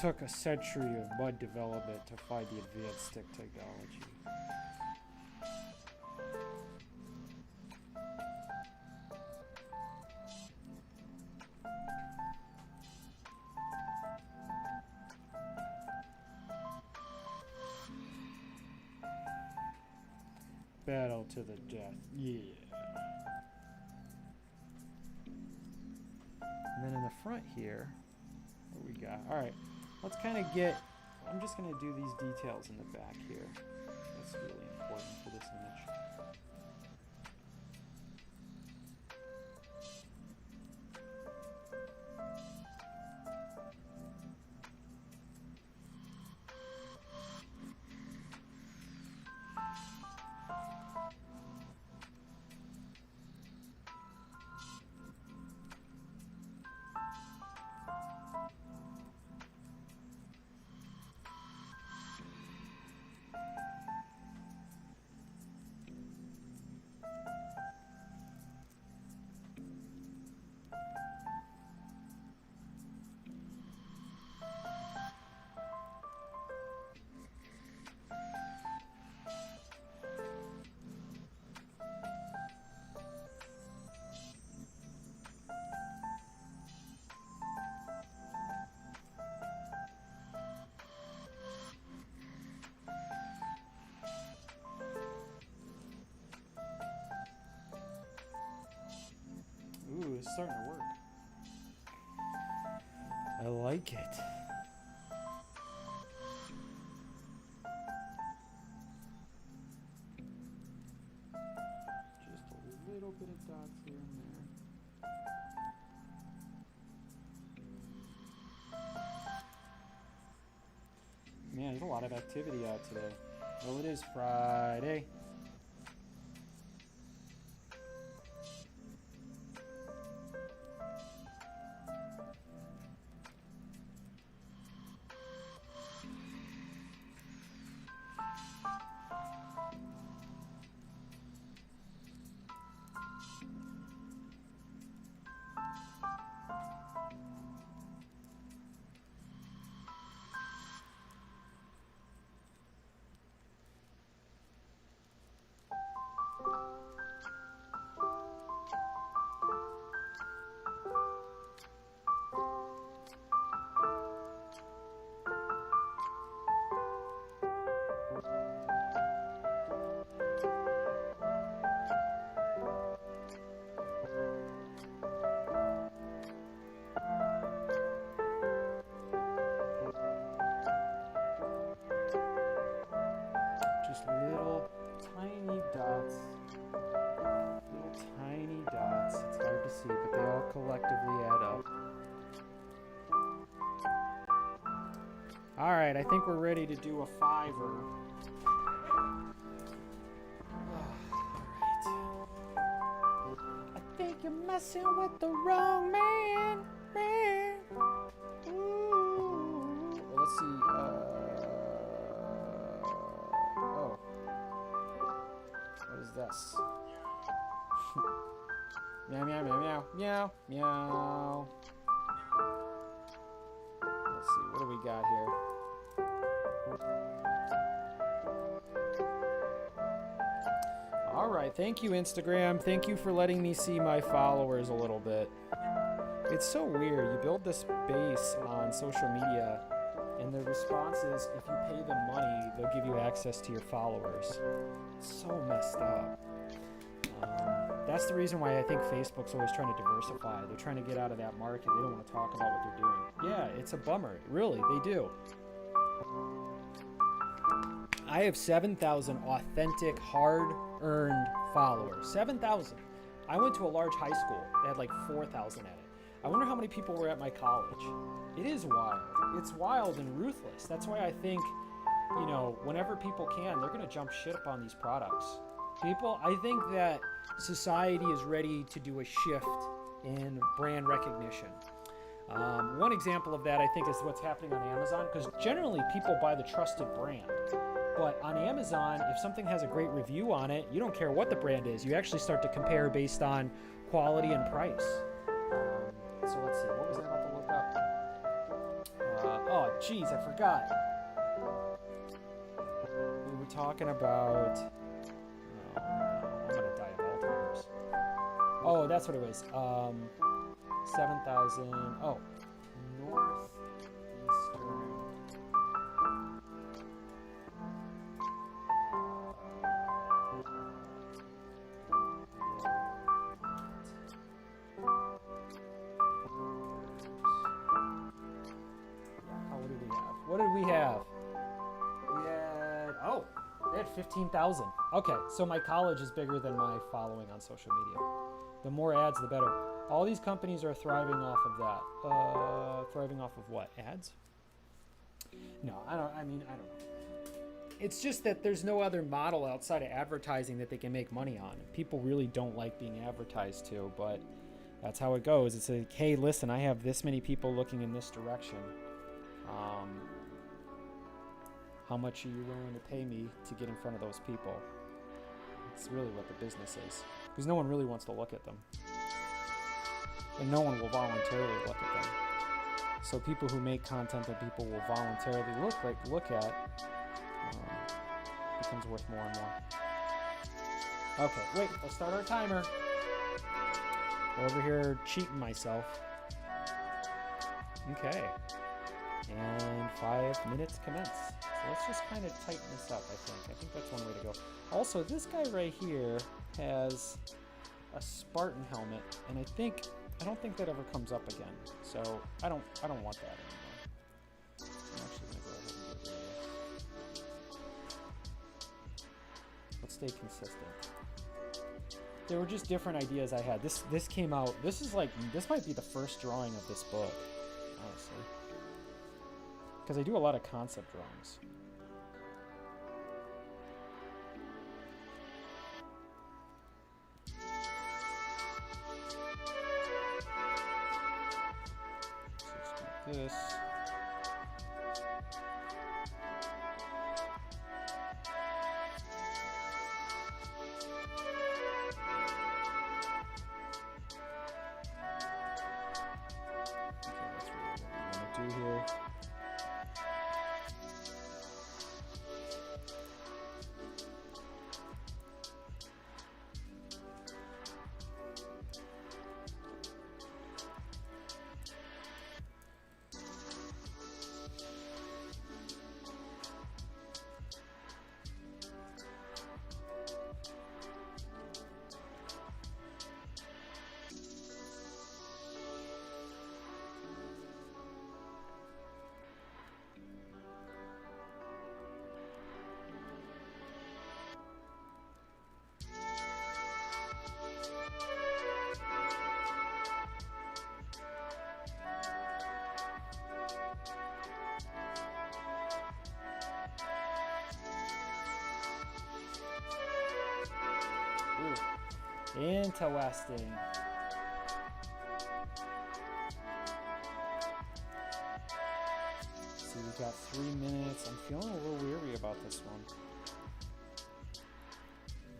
Took a century of mud development to find the advanced stick technology. Battle to the death. Yeah. And then in the front here, what we got? All right. Let's kind of get, I'm just going to do these details in the back here. That's really important for this image. Ooh, it's starting to work. I like it. Just a little bit of dots here and there. Man, there's a lot of activity out today. Well, it is Friday. collectively add up. All right, I think we're ready to do a fiver. I think you're messing with the wrong man. Ooh. Well, let's see. Oh. What is this? Meow, meow, meow, meow, meow, meow. Let's see, what do we got here? All right, thank you, Instagram. Thank you for letting me see my followers a little bit. It's so weird. You build this base on social media, and the response is, if you pay them money, they'll give you access to your followers. It's so messed up. That's the reason why I think Facebook's always trying to diversify. They're trying to get out of that market. They don't want to talk about what they're doing. Yeah, it's a bummer. Really, they do. I have 7,000 authentic, hard-earned followers. 7,000. I went to a large high school. They had like 4,000 at it. I wonder how many people were at my college. It is wild. It's wild and ruthless. That's why I think, you know, whenever people can, they're going to jump ship on these products. I think that society is ready to do a shift in brand recognition. One example of that, I think, is what's happening on Amazon, because generally people buy the trusted brand. But on Amazon, if something has a great review on it, you don't care what the brand is. You actually start to compare based on quality and price. So let's see, what was I about to look up? Oh, geez, I forgot. We were talking about... I'm gonna die of Alzheimer's. Oh, that's what it was. 7,000. Oh, northeastern. What did we have? They had 15,000. Okay, so my college is bigger than my following on social media. The more ads, the better. All these companies are thriving off of that. Thriving off of what? Ads? No, I don't know. It's just that there's no other model outside of advertising that they can make money on. People really don't like being advertised to, but that's how it goes. It's like, hey, listen, I have this many people looking in this direction. How much are you willing to pay me to get in front of those people? It's really what the business is. Because no one really wants to look at them. And no one will voluntarily look at them. So people who make content that people will voluntarily look at becomes worth more and more. Okay, wait, let's start our timer. We're over here cheating myself. Okay. And 5 minutes commence. So let's just kind of tighten this up, I think. I think that's one way to go. Also, this guy right here has a Spartan helmet, and I don't think that ever comes up again. So I don't want that anymore. I'm actually gonna go ahead and get rid of this. Let's stay consistent. There were just different ideas I had. This came out. This might be the first drawing of this book, honestly. Because I do a lot of concept drawings. So let's do this. Okay, that's really what we want to do here. Interesting. See, we got 3 minutes. I'm feeling a little weary about this one.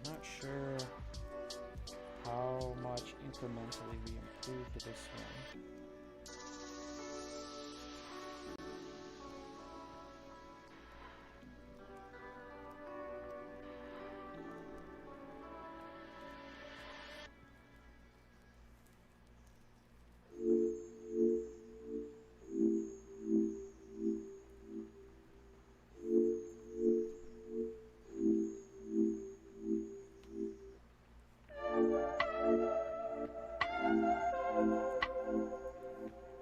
I'm not sure how much incrementally we improved this one.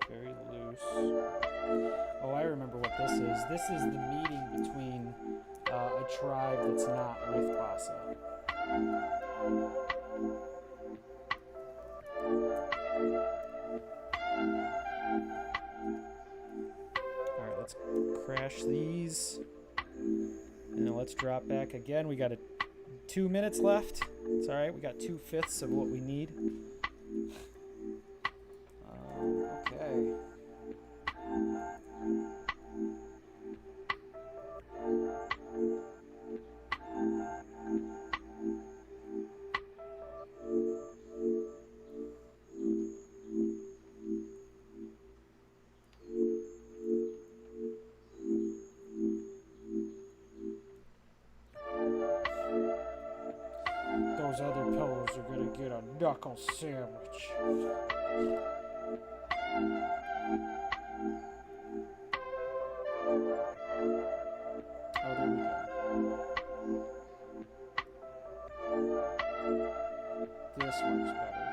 Very loose. Oh, I remember what this is. This is the meeting between a tribe that's not with Basa. Alright, let's crash these. And then let's drop back again. We got 2 minutes left. It's alright, we got 2/5 of what we need. Okay. Those other pillows are gonna get a knuckle sandwich. Oh, there we go. This works better.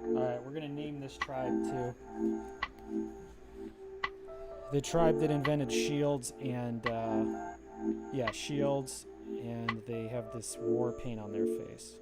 Alright, we're gonna name this tribe too. The tribe that invented shields and yeah, shields, and they have this war paint on their face.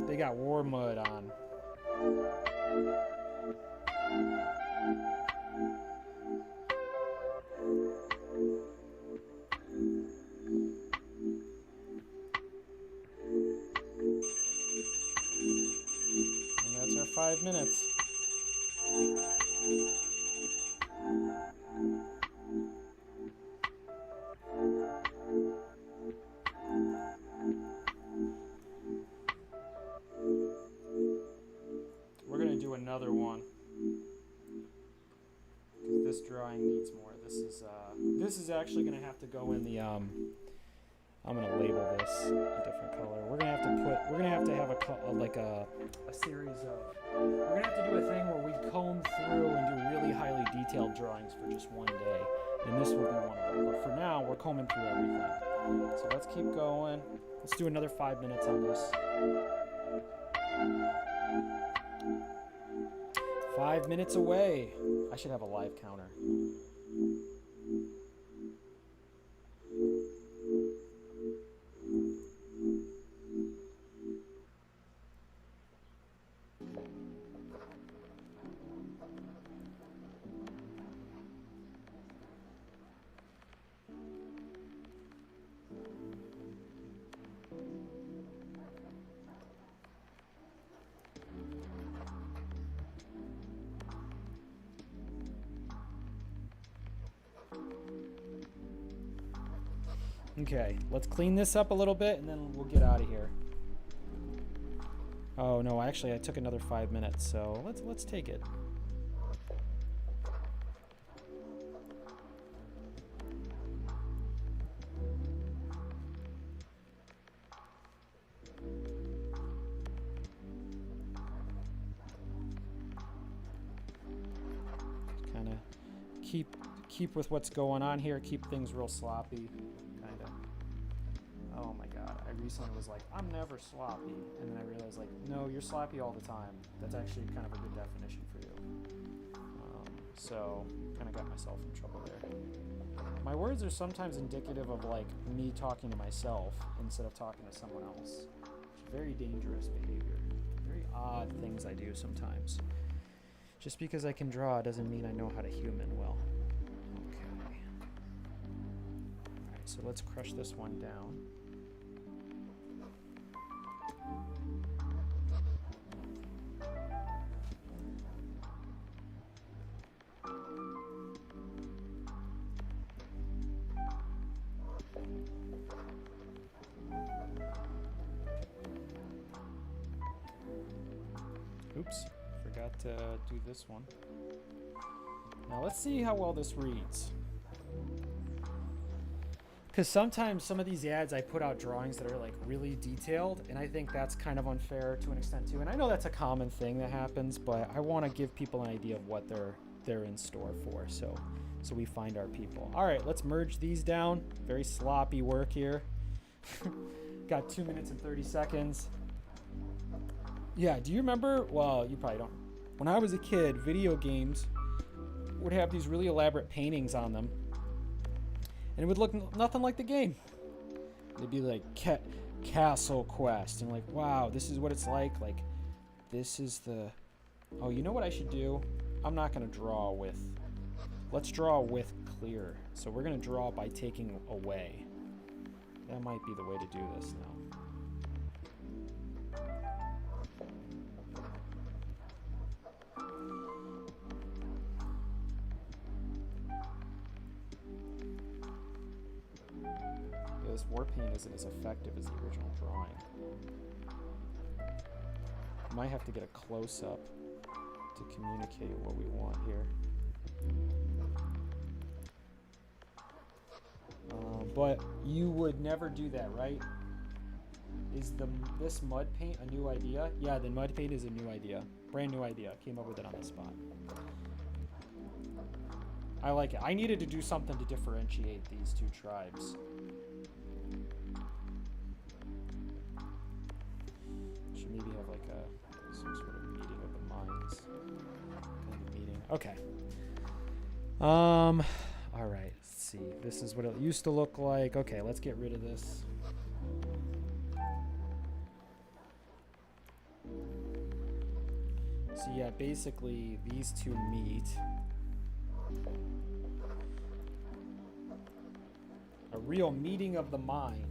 They got war mud on. And that's our 5 minutes. We're gonna do another one because this drawing needs more. This is actually gonna have to go in the I'm gonna label this a different color. We're gonna have to have a series of. We're gonna have to do a thing where we comb through and do really highly detailed drawings for just one day, and this will be one of them. But for now, we're combing through everything. So let's keep going. Let's do another 5 minutes on this. 5 minutes away. I should have a live counter. Okay, let's clean this up a little bit and then we'll get out of here. Oh no, actually I took another 5 minutes, so let's take it. Kind of keep keep with what's going on here. Keep things real sloppy, kind of. Oh my god, I recently was like, I'm never sloppy. And then I realized, like, no, you're sloppy all the time. That's actually kind of a good definition for you. So, kind of got myself in trouble there. My words are sometimes indicative of, like, me talking to myself instead of talking to someone else. It's very dangerous behavior. Very odd things I do sometimes. Just because I can draw doesn't mean I know how to human well. Okay. Alright, so let's crush this one down. Oops, forgot to do this one. Now let's see how well this reads. Because sometimes some of these ads I put out drawings that are like really detailed, and I think that's kind of unfair to an extent too. And I know that's a common thing that happens, but I want to give people an idea of what they're in store for. So we find our people. All right, let's merge these down. Very sloppy work here. Got 2 minutes and 30 seconds. Yeah, do you remember? Well, you probably don't. When I was a kid, video games would have these really elaborate paintings on them. And it would look nothing like the game. It'd be like Castle Quest. And like, wow, this is what it's like. Like, this is the... Oh, you know what I should do? I'm not going to draw with... Let's draw with clear. So we're going to draw by taking away. That might be the way to do this now. This war paint isn't as effective as the original drawing. Might have to get a close-up to communicate what we want here. But you would never do that, right? Is this mud paint a new idea? Yeah, the mud paint is a new idea. Brand new idea. Came up with it on the spot. I like it. I needed to do something to differentiate these two tribes. Should maybe have like some sort of meeting of the minds kind of meeting. Okay. All right. Let's see. This is what it used to look like. Okay, let's get rid of this. So yeah, basically these two meet. A real meeting of the mind.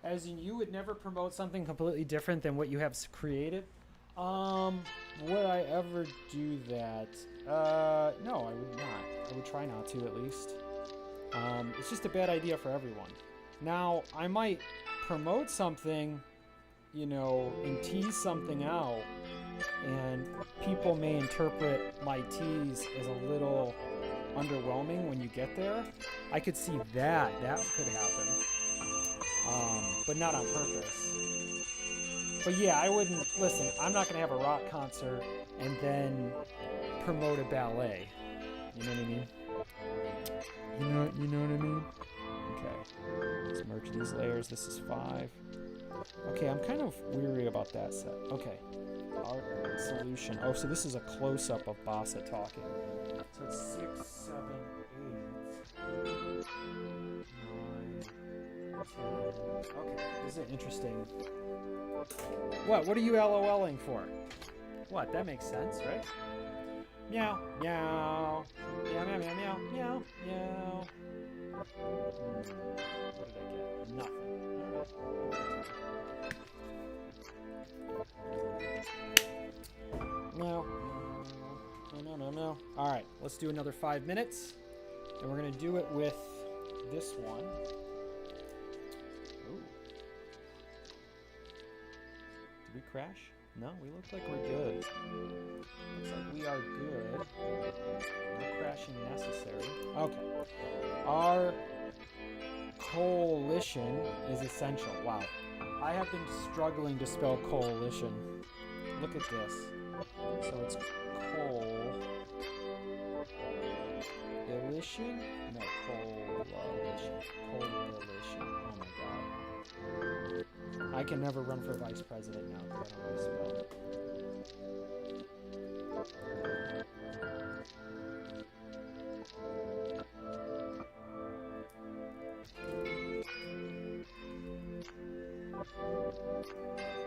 As in, you would never promote something completely different than what you have created? Would I ever do that? No, I would not. I would try not to, at least. It's just a bad idea for everyone. Now, I might promote something, you know, and tease something out, and people may interpret my tease as a little underwhelming when you get there. I could see that. That could happen. But not on purpose. But yeah, I wouldn't... Listen, I'm not going to have a rock concert and then promote a ballet. You know what I mean? You know what I mean? Okay. Let's merge these layers. This is 5. Okay, I'm kind of weary about that set. Okay. Our solution. Oh, so this is a close-up of Bassa talking. So it's 6, 7, 8, 9... Okay, this is interesting. What are you LOLing for? What? That makes sense, right? Meow, meow, meow, meow, meow, meow, meow, meow. What did I get? Nothing. Meow, meow, meow, meow. All right, let's do another 5 minutes, and we're gonna do it with this one. Did we crash? No, we look like we're good. Looks like we are good. No crashing necessary. Okay. Our coalition is essential. Wow. I have been struggling to spell coalition. Look at this. So it's coalition? No, coalition. Coalition. Oh my god. I can never run for vice president now because I don't know how to spell it.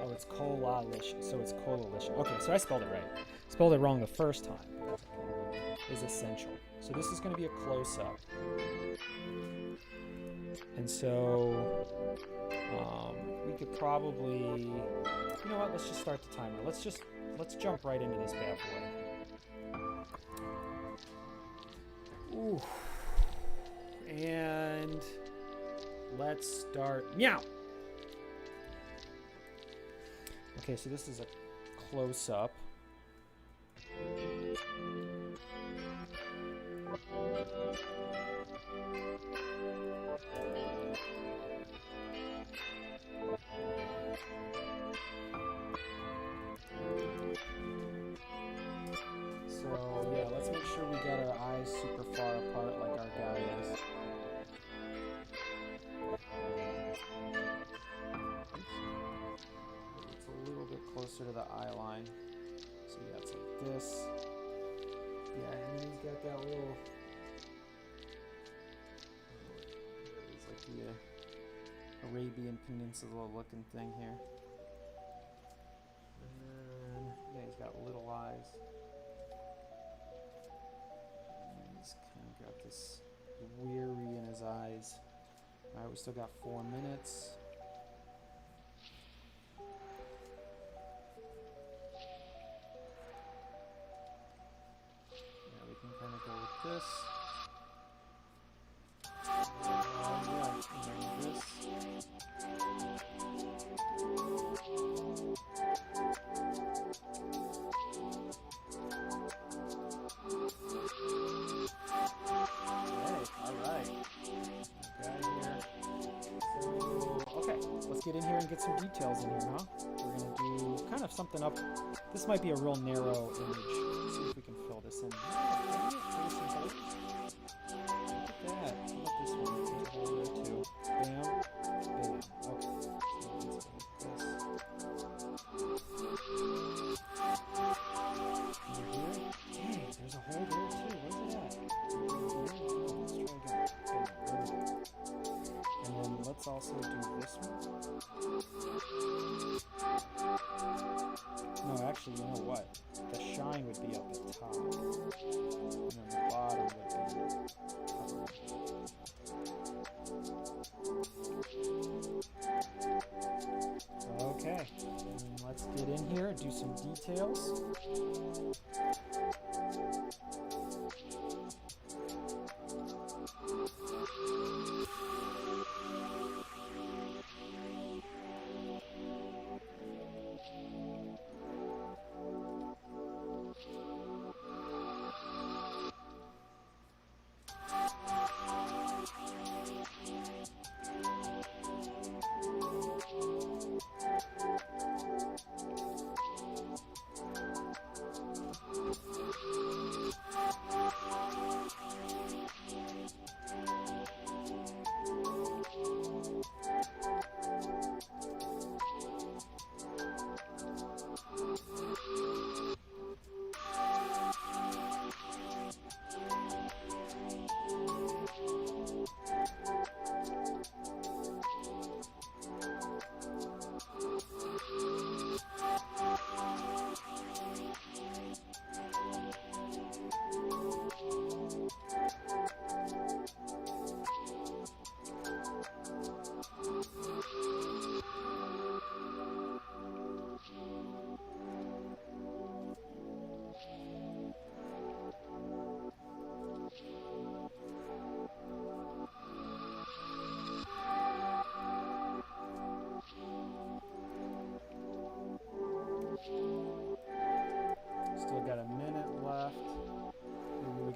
Oh, it's coalition. So it's coalition. Okay, so I spelled it right. Spelled it wrong the first time. Is essential. So this is going to be a close-up. And so we could probably, you know what? Let's just start the timer. Let's jump right into this bad boy. Ooh. And let's start. Meow. Okay, so this is a close-up. So, yeah, let's make sure we got our eyes super far apart like our guy is. It's a little bit closer to the eye line. So, yeah, it's like this. Yeah, and then he's got that little... It's like the Arabian Peninsula looking thing here. And then, yeah, he's got little eyes. And he's kind of got this weary in his eyes. Alright, we still got 4 minutes. Yeah, we can kind of go with this. Yeah, and this. Let's get in here and get some details in here, huh? We're going to do kind of something up. This might be a real narrow image. Let's see if we can fill this in. Look at that. How about this one? There's a hole there too. Bam. Bam. Okay. So let's go like this. Over here. Hey, there's a hole there too. Where's it at? Let's try again. Bam. And then let's also do this one. No, actually, you know what? The shine would be up at the top. And then the bottom would be covered. Okay. And let's get in here and do some details.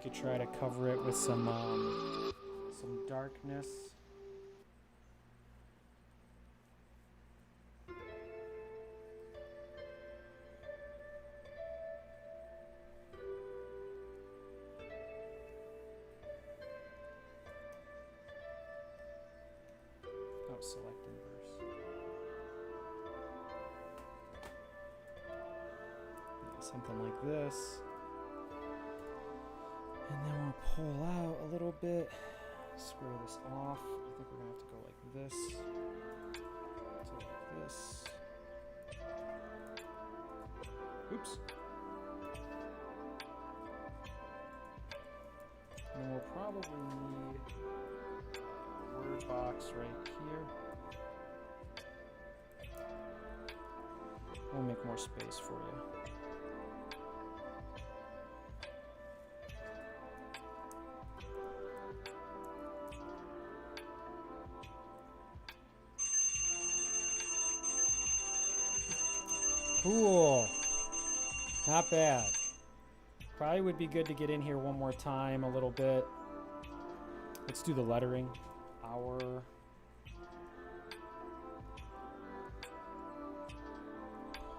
could try to cover it with some darkness. Oh, select inverse. Yeah, something like this. And then we'll pull out a little bit, square this off. I think we're gonna have to go like this, to like this. Oops. And then we'll probably need a word box right here. We'll make more space for you. Cool. Not bad. Probably would be good to get in here one more time a little bit. Let's do the lettering. Our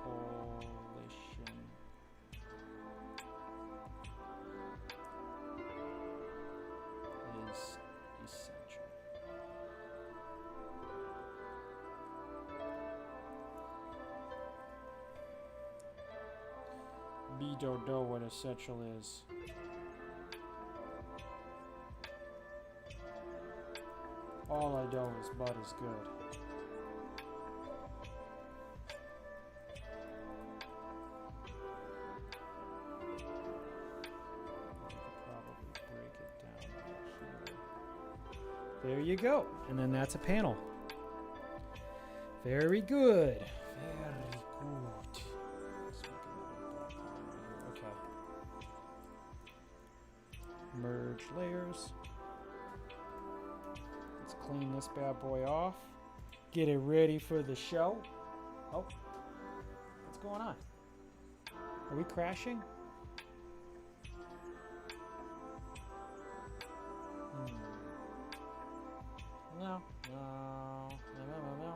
coalition is essential. B don't know what essential is. All I know is Bud is good. I could probably break it down right here. There you go. And then that's a panel. Very good. Very good. Merge layers. Let's clean this bad boy off. Get it ready for the show. Oh, what's going on? Are we crashing? No, no, no, no, no.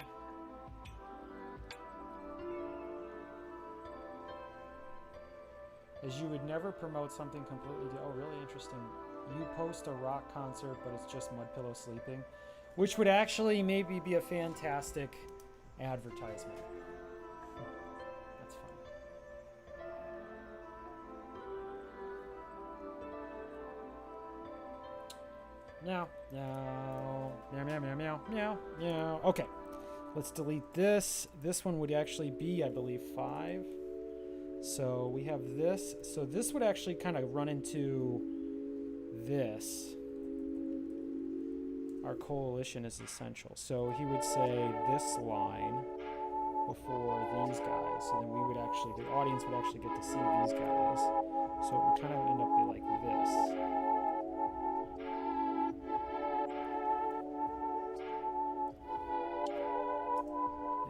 As you would never promote something completely. Oh, really interesting. You post a rock concert, but it's just Mud Pillow sleeping, which would actually maybe be a fantastic advertisement. That's fun. Meow, meow, meow, meow, meow, meow, meow, meow. Okay, let's delete this. This one would actually be, I believe, 5. So we have this. So this would actually kind of run into this. Our coalition is essential. So he would say this line before these guys. So then we would actually, the audience would actually get to see these guys. So it would kind of end up be like this.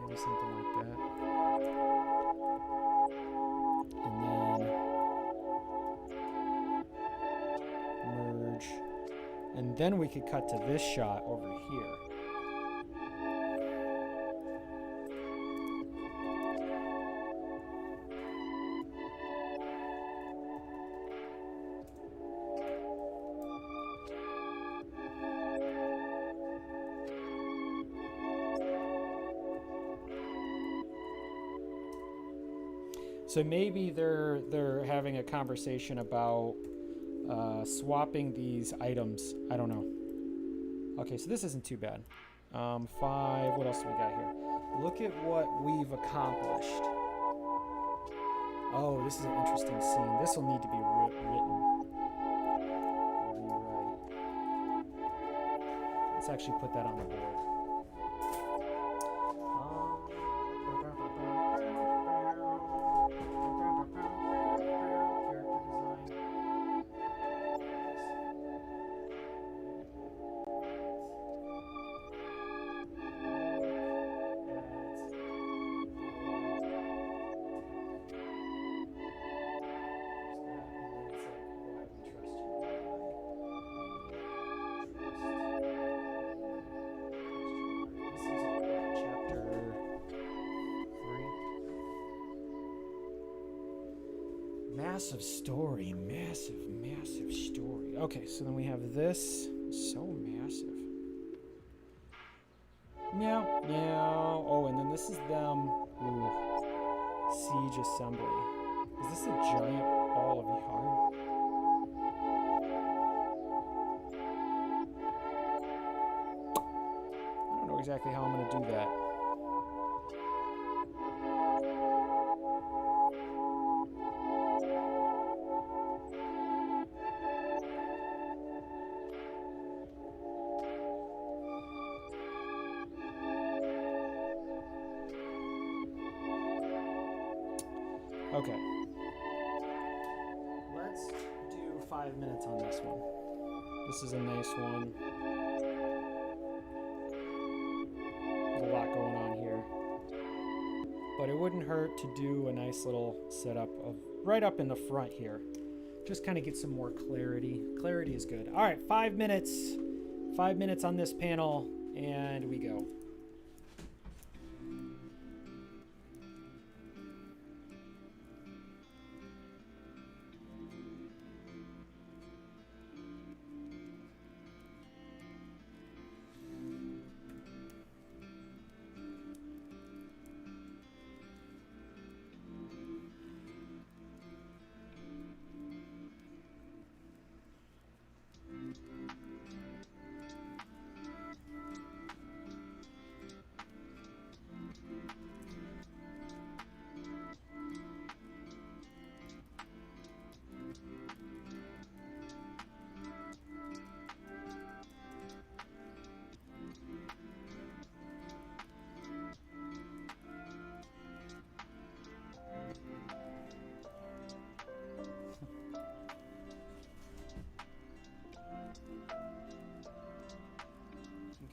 Maybe something like that. And then merge. And then we could cut to this shot over here. So maybe they're having a conversation about swapping these items. I don't know. Okay, so this isn't too bad. 5. What else do we got here? Look at what we've accomplished. Oh, this is an interesting scene. This will need to be written. Rewrite. Let's actually put that on the board. massive story. Massive, massive story. Okay, so then we have this. So massive. Meow, meow. Oh, and then this is them. Ooh. Siege assembly. Is this a giant ball of yarn? I don't know exactly how I'm going to do that. Okay. Let's do 5 minutes on this one. This is a nice one. There's a lot going on here. But it wouldn't hurt to do a nice little setup of right up in the front here. Just kind of get some more clarity. Clarity is good. All right, 5 minutes. 5 minutes on this panel, and we go.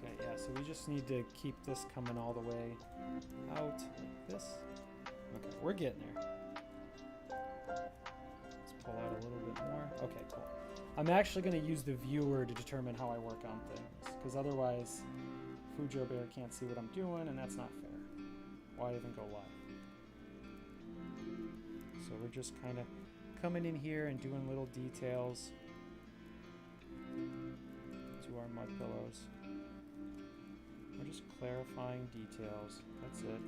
Okay, yeah, so we just need to keep this coming all the way out like this. Okay, we're getting there. Let's pull out a little bit more. Okay, cool. I'm actually going to use the viewer to determine how I work on things, because otherwise Fujo Bear can't see what I'm doing, and that's not fair. Why even go live? So we're just kind of coming in here and doing little details to our mud pillows. We're just clarifying details. That's it.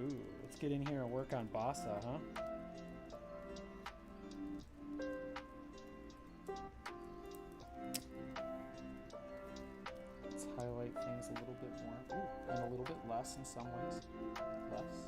Ooh, let's get in here and work on Basa, huh? Let's highlight things a little bit more. Ooh, and a little bit less in some ways. Less.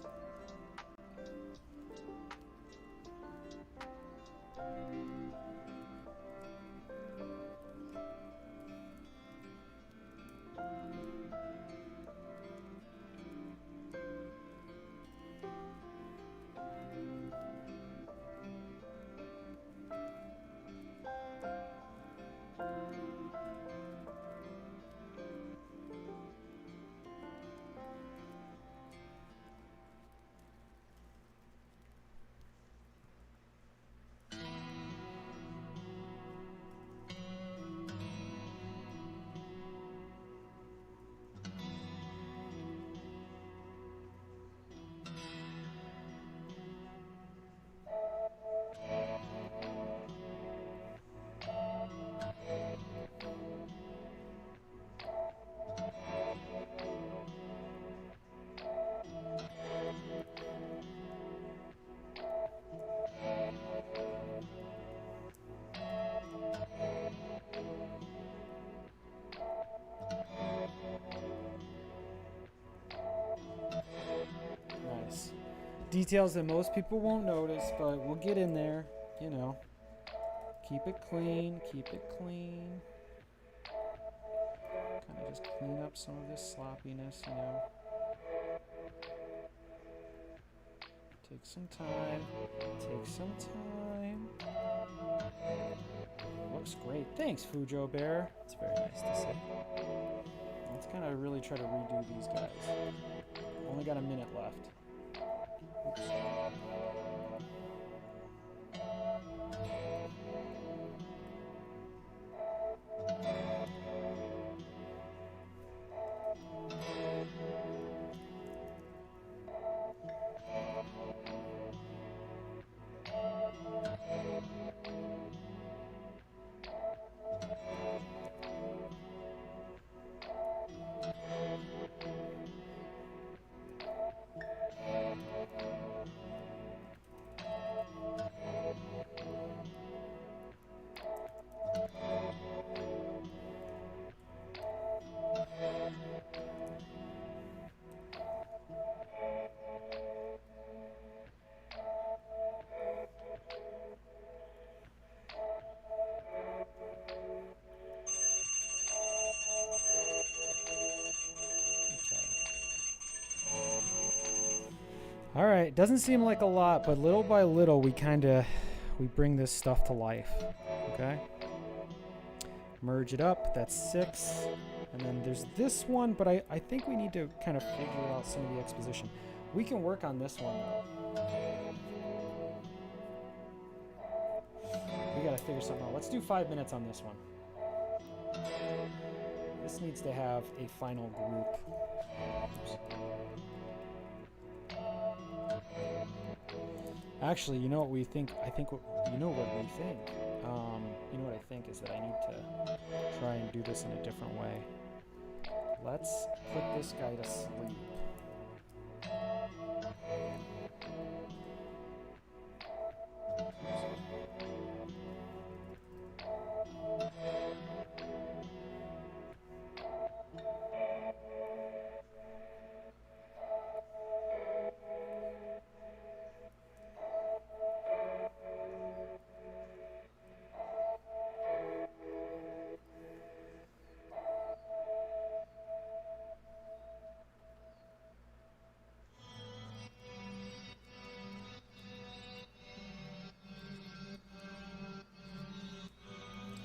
Nice. Details that most people won't notice, but we'll get in there, you know. Keep it clean, keep it clean. Kind of just clean up some of this sloppiness, you know. Take some time. Take some time. Looks great. Thanks, Fujo Bear. It's very nice to see. Let's kind of really try to redo these guys. Only got a minute left. Oops. All right, doesn't seem like a lot, but little by little we bring this stuff to life, okay? Merge it up, that's 6. And then there's this one, but I think we need to kind of figure out some of the exposition. We can work on this one, though. We gotta figure something out. Let's do 5 minutes on this one. This needs to have a final group. Oops. Actually, you know what we think? You know what we think. You know what I think is that I need to try and do this in a different way. Let's put this guy to sleep.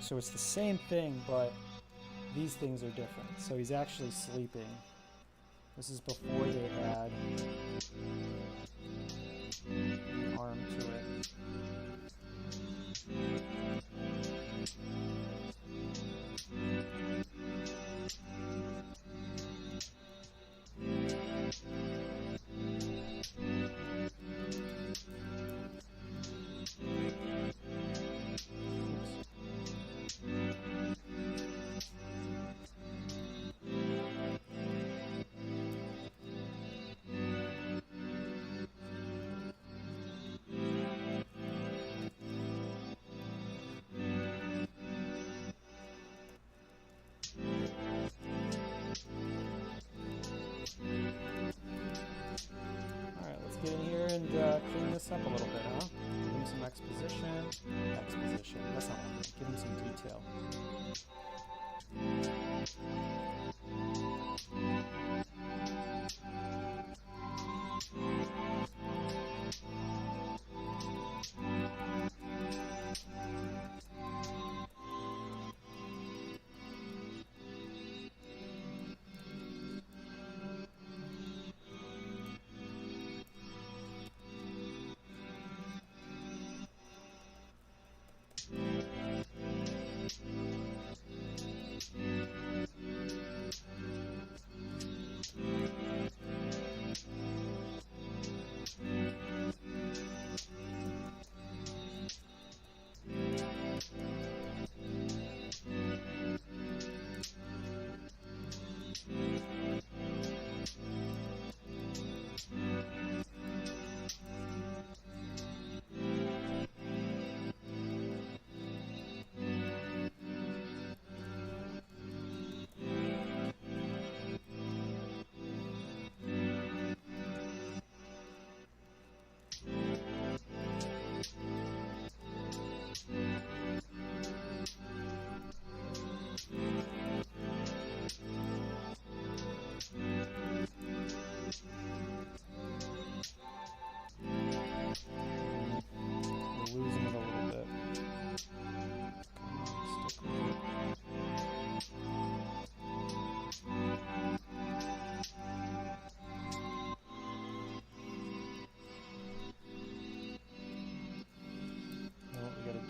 So it's the same thing, but these things are different. So he's actually sleeping. This is before they add an arm to it. Get in here and clean this up a little bit, huh? Give him some exposition. Exposition. That's not what I mean. Give him some detail.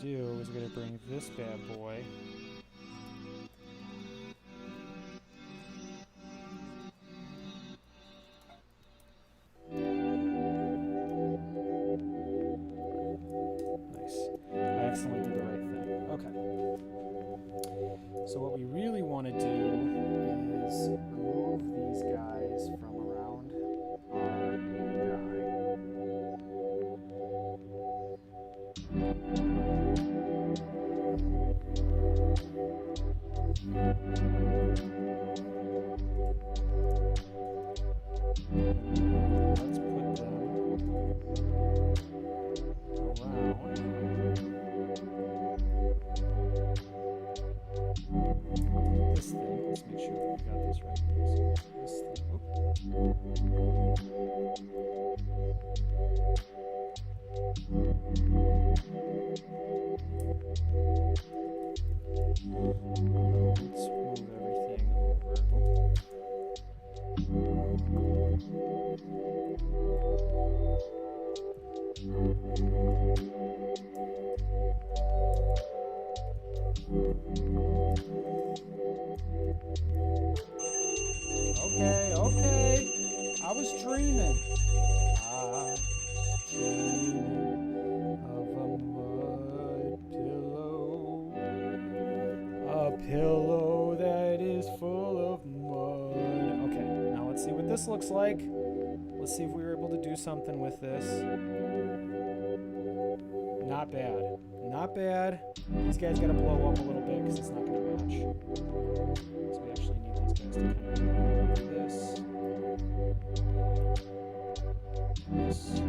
do is we're going to bring this bad boy. Nice. I accidentally did the right thing. Okay. So what we really want to do is remove these guys from around our guy. Let's put them around this thing. Let's make sure that we got this right. This thing. Let's move everything over. Okay. I was dreaming. I was dreaming of a mud pillow. A pillow that is full of mud. Okay, now let's see what this looks like. Let's see if we were able to do something with this. Not bad. Not bad. These guys gotta blow up a little bit because it's not gonna match. So we actually need these guys to kind of do this. This.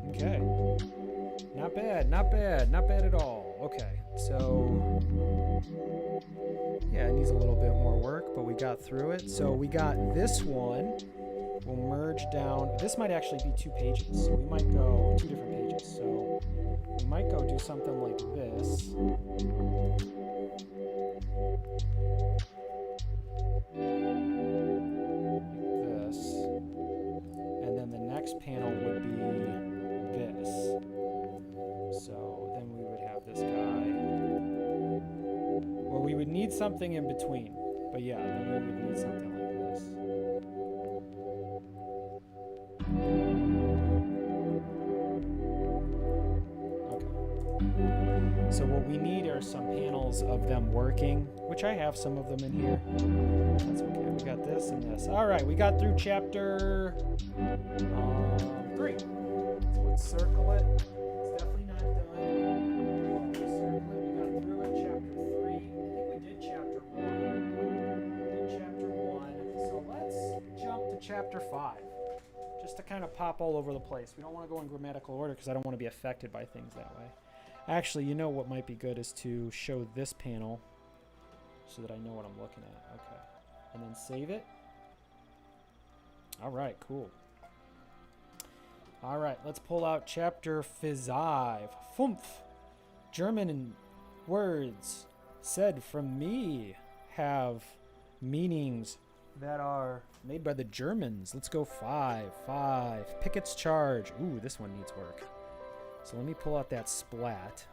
Okay. Not bad, not bad, not bad at all. Okay, so yeah, it needs a little bit more work, but we got through it. So we got this one. We'll merge down. This might actually be 2 pages, so we might go 2 different pages. So we might go do something like this. And then the next panel would be this. So then we would have this guy. Well, we would need something in between. But yeah, then we would need something like this. Okay. So what we need are some panels of them working, which I have some of them in here. That's okay. We got this and this. All right, we got through chapter 3. So let's circle it. It's definitely not done. We'll circle it. We got through it. Chapter 3. I think we did chapter 1. So let's jump to chapter 5. Just to kind of pop all over the place. We don't want to go in grammatical order because I don't want to be affected by things that way. Actually, you know what might be good is to show this panel so that I know what I'm looking at. Okay. And then save it. All right, cool. All right, let's pull out chapter 5. Fumpf. German words said from me have meanings that are made by the Germans. Let's go 5. Pickett's charge. Ooh, this one needs work. So let me pull out that splat.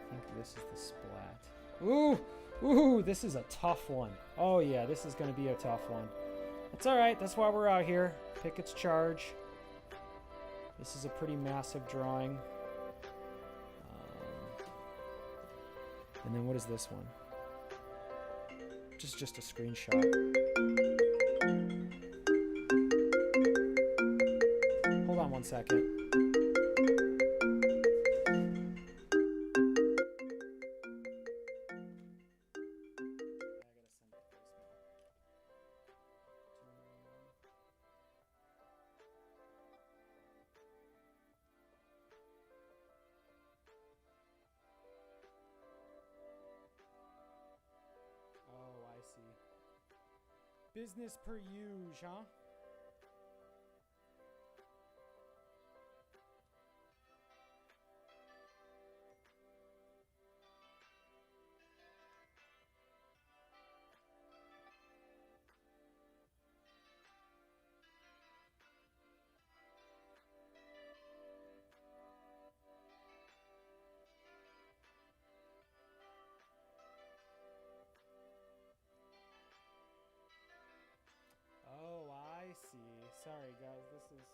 I think this is the splat. Ooh, this is a tough one. Oh yeah, this is going to be a tough one. That's all right. That's why we're out here. Pickett's charge. This is a pretty massive drawing. And then what is this one? Just a screenshot. Hold on one second. Business per usual, huh? Oh, I see. Sorry, guys. This is...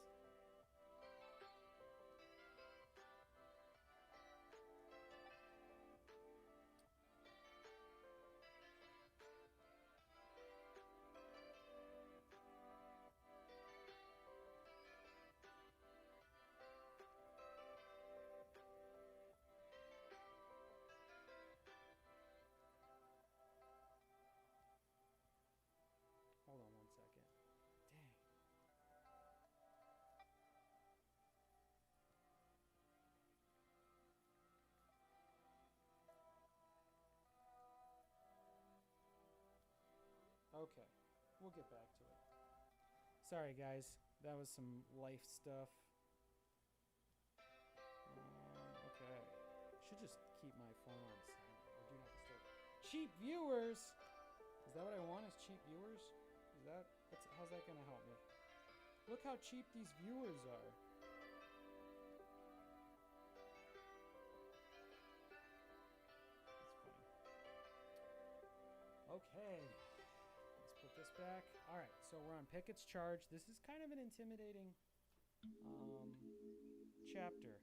Hold on one second. Dang. Okay. We'll get back to it. Sorry, guys. That was some life stuff. Okay. Should just keep my phone on silent. Or do not disturb. Cheap viewers! Is that what I want? Is cheap viewers? Is that... how's that gonna help me? Look how cheap these viewers are. That's funny. Okay. Let's put this back. Alright, so we're on Pickett's Charge. This is kind of an intimidating chapter.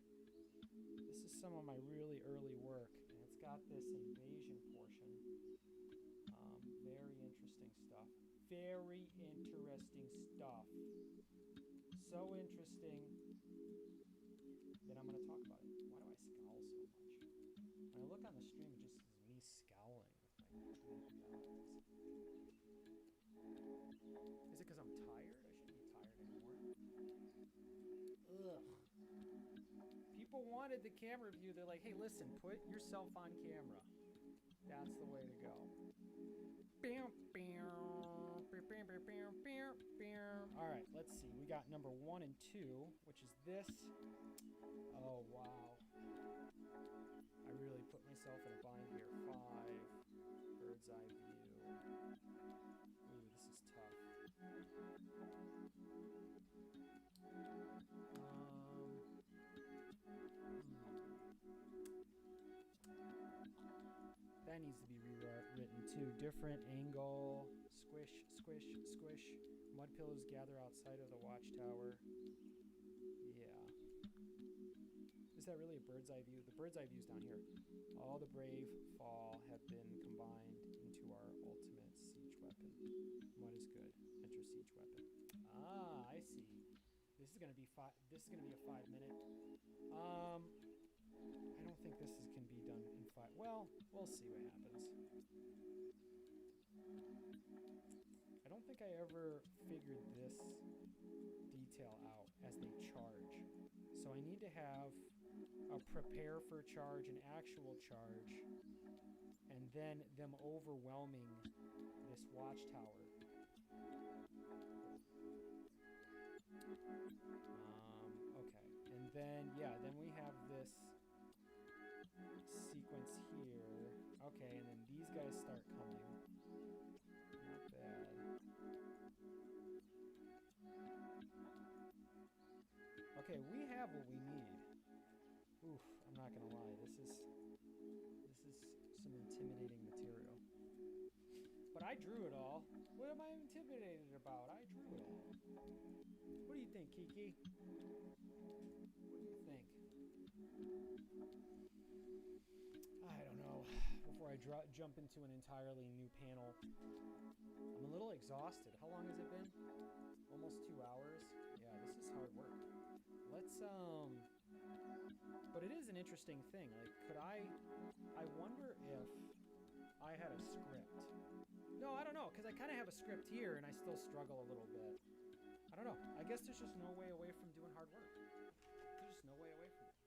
This is some of my really early work, and it's got this invasion portion. Very interesting stuff. Very interesting stuff. So interesting that I'm going to talk about it. Why do I scowl so much? When I look on the stream, it just is me scowling with my eyes. Is it because I'm tired? I shouldn't be tired anymore. Ugh. People wanted the camera view. They're like, hey, listen, put yourself on camera. That's the way to go. Alright, let's see. We got number 1 and 2, which is this. Oh, wow. I really put myself in a bind here. 5. Bird's eye view. Ooh, this is tough. That needs to be rewritten too. Different angle. Squish, squish, squish. Mud pillows gather outside of the watchtower. Yeah. Is that really a bird's eye view? The bird's eye view's down here. All the brave fall have been combined into our ultimate siege weapon. What is good? Enter siege weapon. Ah, I see. This is gonna be This is gonna be a 5-minute. I don't think this can be done in 5. Well, we'll see what happens. I don't think I ever figured this detail out as they charge. So I need to have a prepare for charge, an actual charge, and then them overwhelming this watchtower. Okay, and then, yeah, then we have this sequence here. Okay, and then these guys start coming. Not bad. Okay, we have what we need. Oof, I'm not gonna lie, this is some intimidating material. But I drew it all. What am I intimidated about? I drew it all. What do you think, Kiki? What do you think? I don't know. Before I jump into an entirely new panel, I'm a little exhausted. How long has it been? Almost 2 hours. Yeah, this is hard work. Let's but it is an interesting thing. Like, I wonder if I had a script. No, I don't know, because I kind of have a script here and I still struggle a little bit. I don't know. I guess there's just no way away from doing hard work. There's just no way away from it.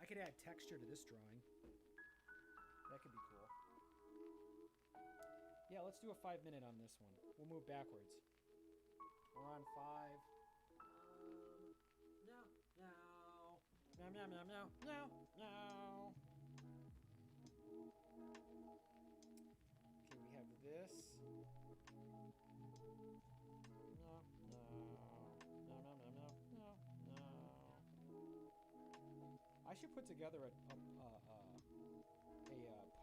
I could add texture to this drawing. That could be cool. Yeah, let's do a 5 minute on this one. We'll move backwards. We're on 5. Meow, meow. Meow, meow, meow, meow, meow, meow. Okay, we have this. No, no, no, no, no, no, no, no. I should put together a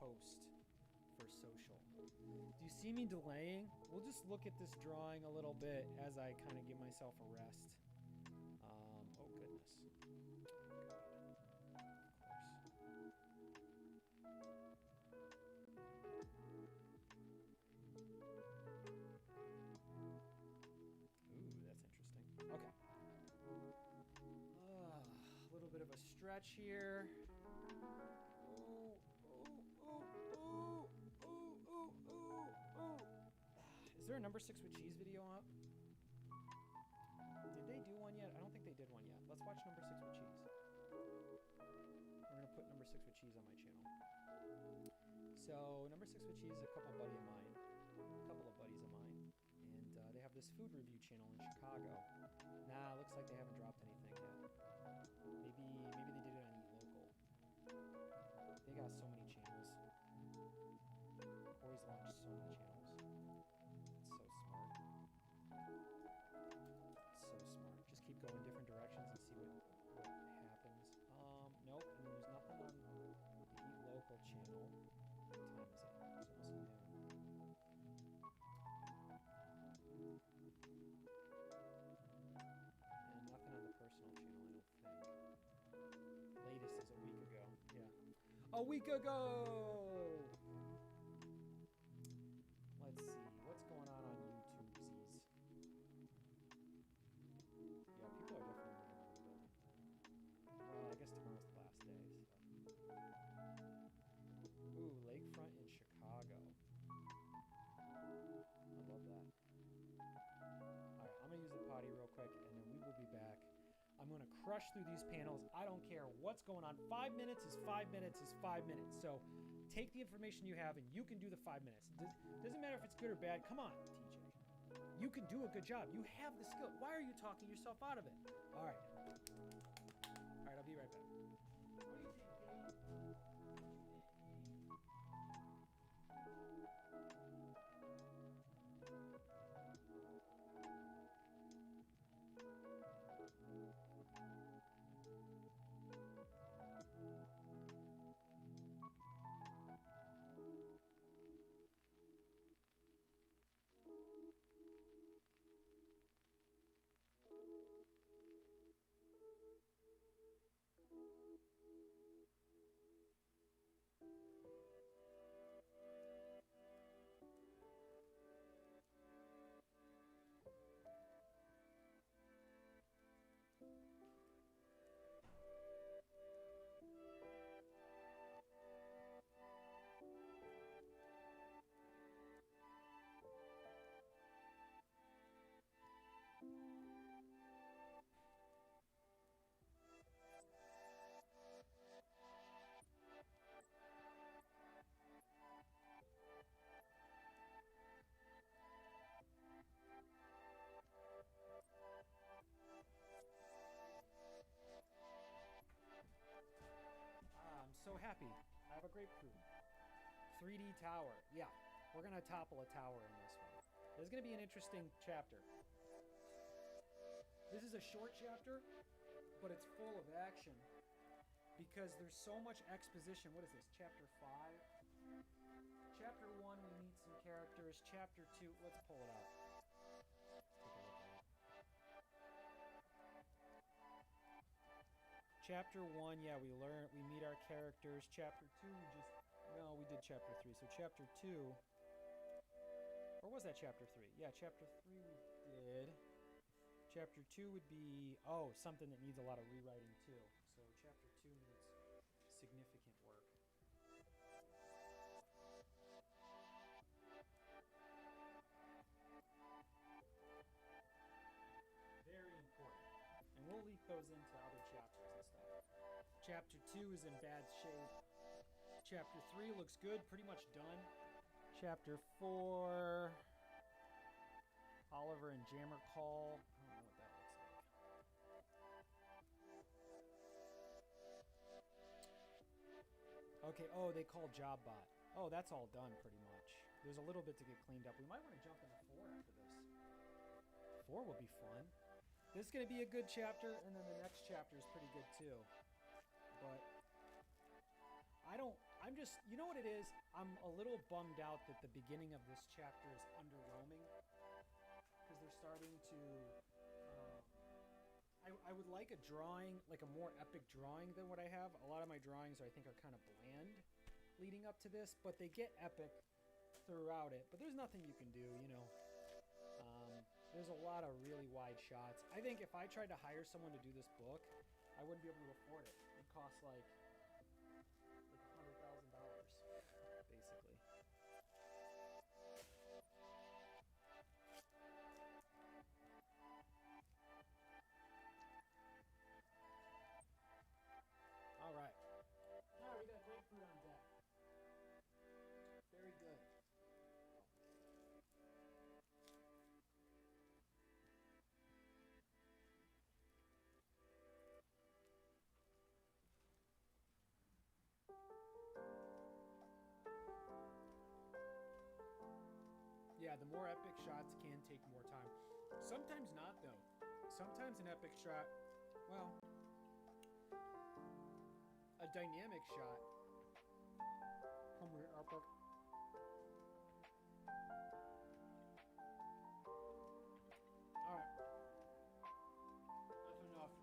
post for social. Do you see me delaying? We'll just look at this drawing a little bit as I kind of give myself a rest. Oh goodness. Of course. Ooh, that's interesting. Okay. A little bit of a stretch here. Ooh, ooh, ooh, ooh, ooh, ooh, ooh, ooh. Is there a number 6 with cheese video up? Did they do one yet? I don't think they did one yet. Let's watch number 6 with cheese. We're gonna put number 6 with cheese on my channel. So number 6 with cheese is a couple of buddies of mine, and they have this food review channel in Chicago. Nah, looks like they haven't dropped anything yet. Maybe they did it on Eat Local. They got so many channels. Corey's launched so many channels. It's so smart. It's so smart. Just keep going different directions and see what happens. Nope. And then there's nothing on the Eat Local channel. What time is it? It's almost noon. And nothing on the personal channel, I don't think. Latest is a week ago. Yeah. A week ago! Let's see. What's going on YouTube, Z's? Yeah, people are definitely moving around the building. Well, I guess tomorrow's the last day, so. Ooh, lakefront in Chicago. I love that. Alright, I'm going to use the potty real quick, and then we will be back. I'm going to crush through these panels. I don't care what's going on. 5 minutes is 5 minutes is 5 minutes. So take the information you have, and you can do the 5 minutes. Doesn't matter if it's good or bad. Come on, TJ. You can do a good job. You have the skill. Why are you talking yourself out of it? Alright. Alright, I'll be right back. What do you think, Dave? I'm so happy. I have a great crew. 3D tower. Yeah, we're going to topple a tower in this one. This is going to be an interesting chapter. This is a short chapter, but it's full of action because there's so much exposition. What is this? Chapter 5? Chapter 1, we meet some characters. Chapter 2, let's pull it out. Take a look at it. Chapter 1, yeah, we meet our characters. Chapter 2, we did chapter 3. So chapter 2, or was that chapter 3? Yeah, chapter 3 we did. Chapter 2 would be, something that needs a lot of rewriting too. So chapter 2 needs significant work. Very important. And we'll leak those into other chapters and stuff. Chapter 2 is in bad shape. Chapter 3 looks good, pretty much done. Chapter 4. Oliver and Jammer Call. I don't know what that looks like. Okay, oh, they call JobBot. Oh, that's all done pretty much. There's a little bit to get cleaned up. We might want to jump into 4 after this. 4 will be fun. This is going to be a good chapter, and then the next chapter is pretty good too. But I'm just, you know what it is? I'm a little bummed out that the beginning of this chapter is underwhelming. Because they're starting to, I would like a drawing, like a more epic drawing than what I have. A lot of my drawings, I think, are kind of bland leading up to this, but they get epic throughout it. But there's nothing you can do, you know. There's a lot of really wide shots. I think if I tried to hire someone to do this book, I wouldn't be able to afford it. It'd cost like $100,000, basically. All right. All right, we got grapefruit on deck. Very good. Yeah, the more epic shots can take more time. Sometimes not, though. Sometimes an epic shot, well, a dynamic shot. Come here, epic. Alright. That's enough.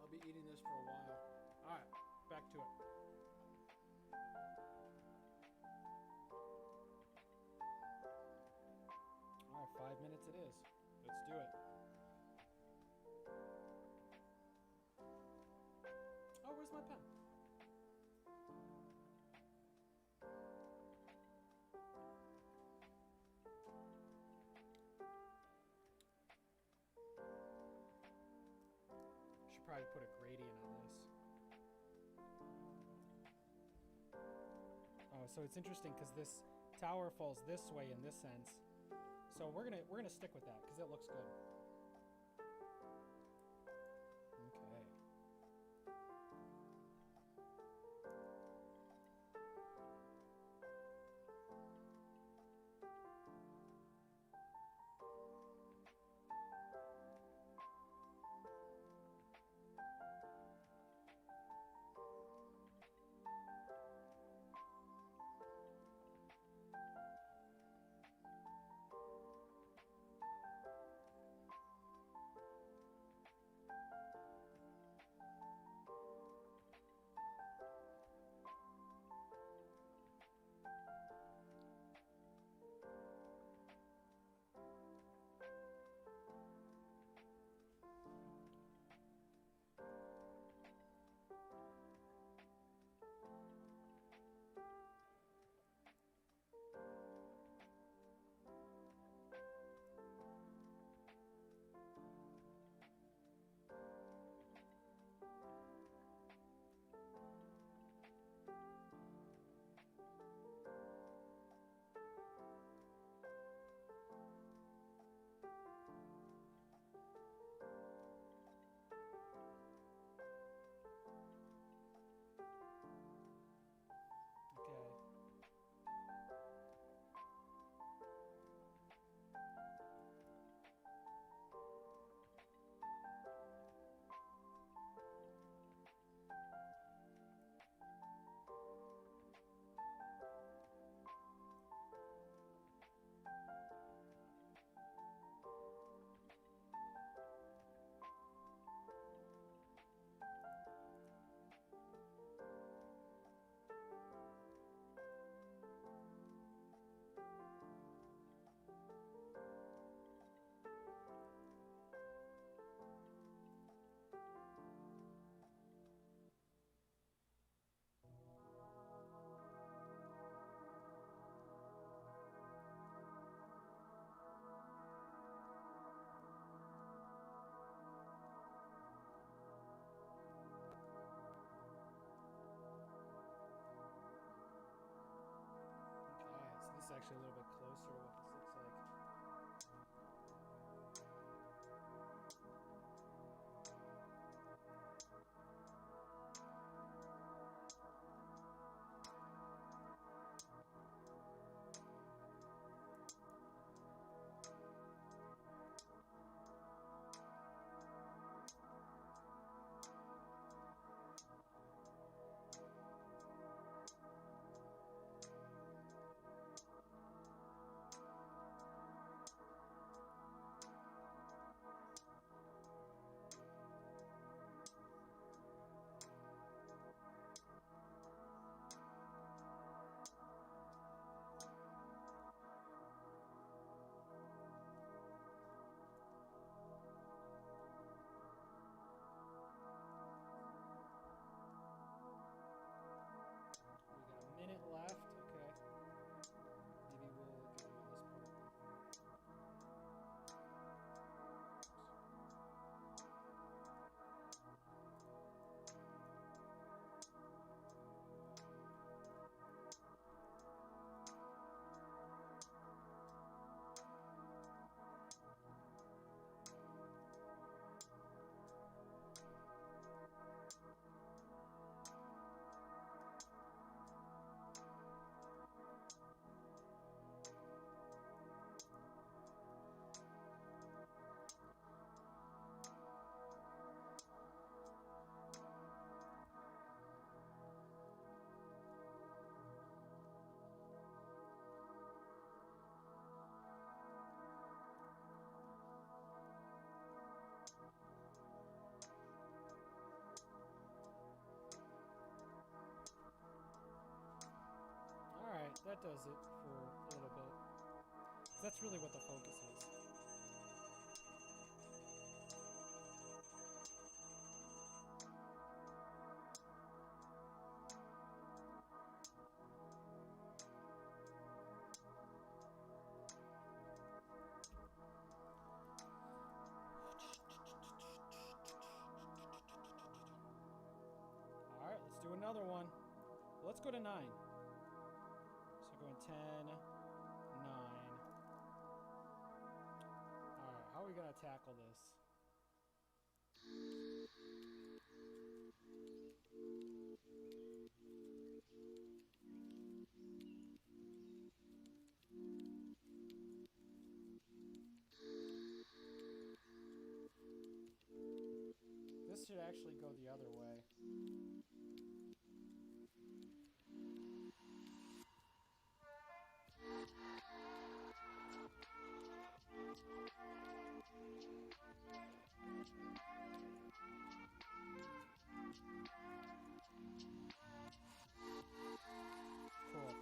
I'll be eating this for a while. Alright, back to it. Alright, 5 minutes it is. Let's do it. Oh, where's my pen? Should probably put a gradient on this. Oh, so it's interesting because this tower falls this way in this sense. So we're gonna stick with that because it looks good. Okay. actually a little bit closer to what this looks like. Minute left. Okay. Maybe we'll get rid of this part. Alright, that does it for a little bit. 'Cause that's really what the focus is. Alright, let's do another one. Let's go to 9. So going 10, 9. Alright, how are we going to tackle this? This should actually go the other way. Cool.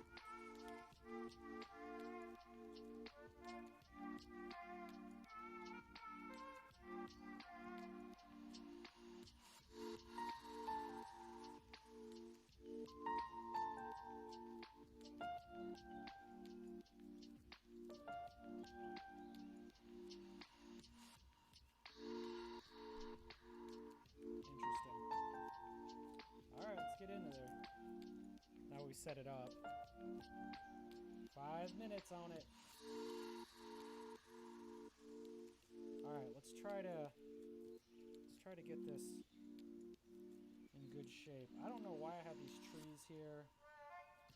Interesting. Alright, let's get into there. Now we set it up. 5 minutes on it. Alright, let's try to get this in good shape. I don't know why I have these trees here.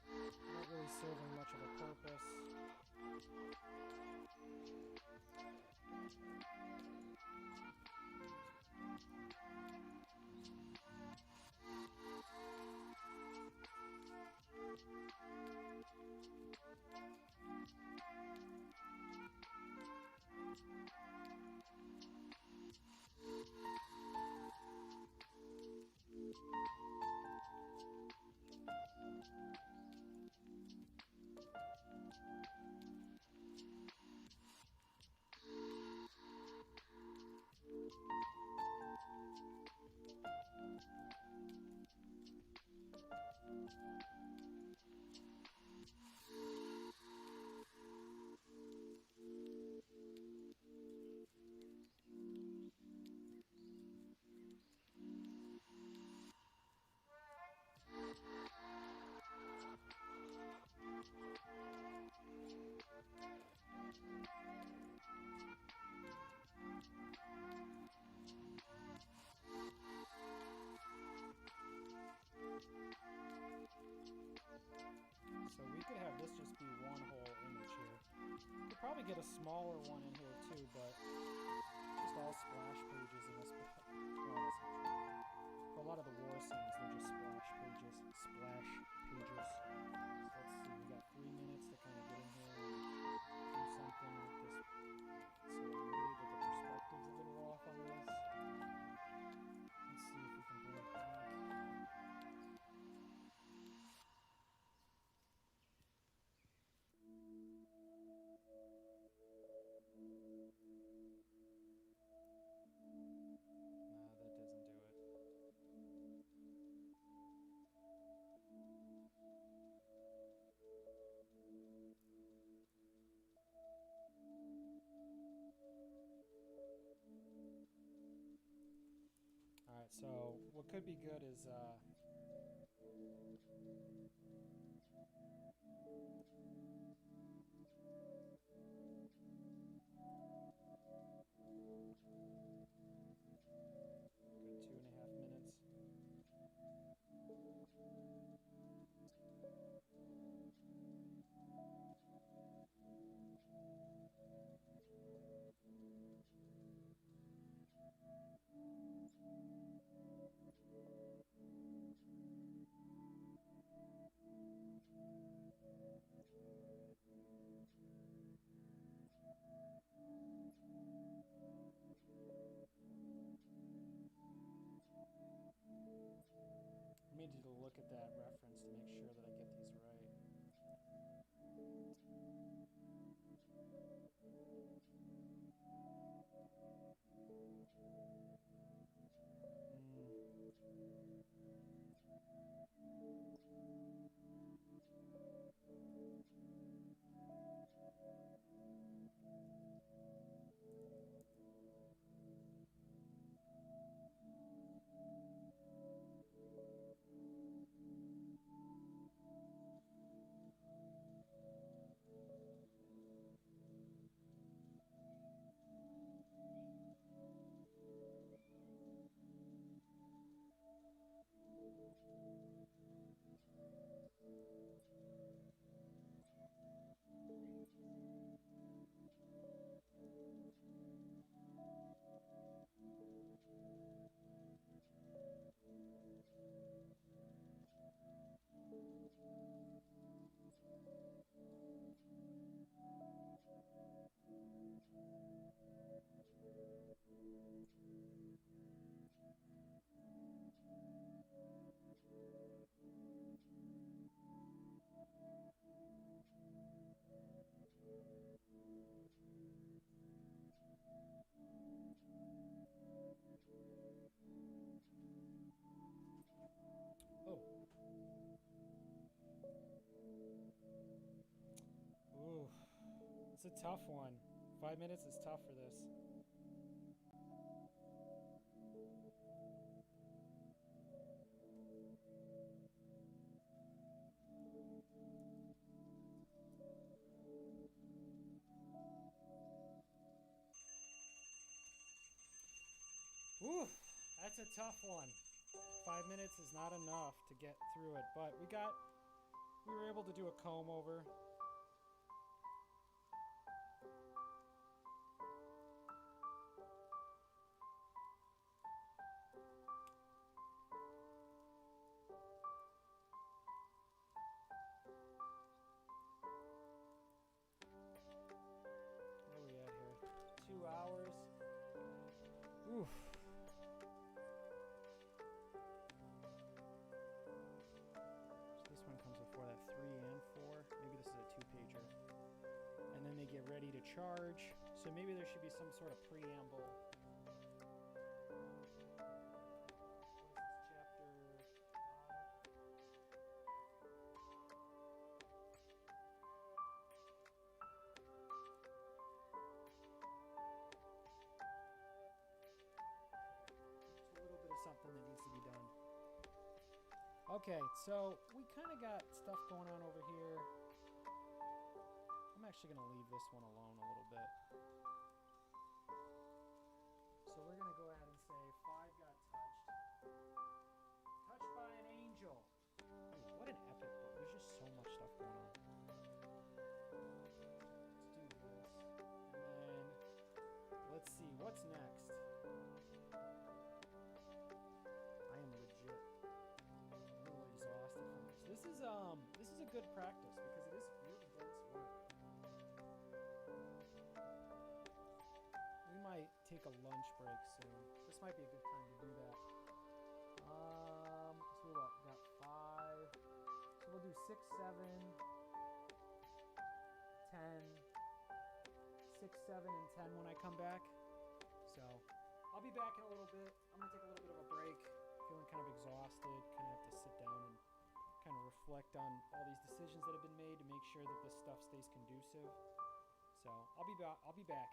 Not really serving much of a purpose. probably get a smaller one in here too, but just all splash pages in this. Well, that's not true. For a lot of the war scenes, they're just splash pages. Splash pages. So let's see, we got 3 minutes to kind of get in here and do something with this. So worried that the perspectives are a little off on this. Let's see if we can bring it back. Nah, that doesn't do it. Alright, so what could be good is good 2.5 minutes. I need you to look at that reference to make sure that I get these right. Oh. Ooh. It's a tough one. 5 minutes is tough for this. Ooh, that's a tough one. 5 minutes is not enough to get through it, but we were able to do a comb over. What are we at here? 2 hours. Oof. This one comes before that 3 and 4. Maybe this is a 2-pager. And then they get ready to charge. So maybe there should be some sort of preamble. What is this, chapter 5? Just a little bit of something that needs to be done. Okay, so we kind of got stuff going on over here. I'm actually going to leave this one alone a little bit. So we're going to go ahead and say 5 got touched. Touched by an angel. Ooh, what an epic book. There's just so much stuff going on. Let's do this. what's next? I am legit a little exhausted from this. This is a good practice because it is really dense work. We might take a lunch break soon. This might be a good time to do that. So we what? Got 5. So we'll do 6, 7, 10, 6, 7, and 10 when I come back. So I'll be back in a little bit. I'm gonna take a little bit of a break. Feeling kind of exhausted. Kind of have to sit down and kind of reflect on all these decisions that have been made to make sure that this stuff stays conducive. So I'll be back.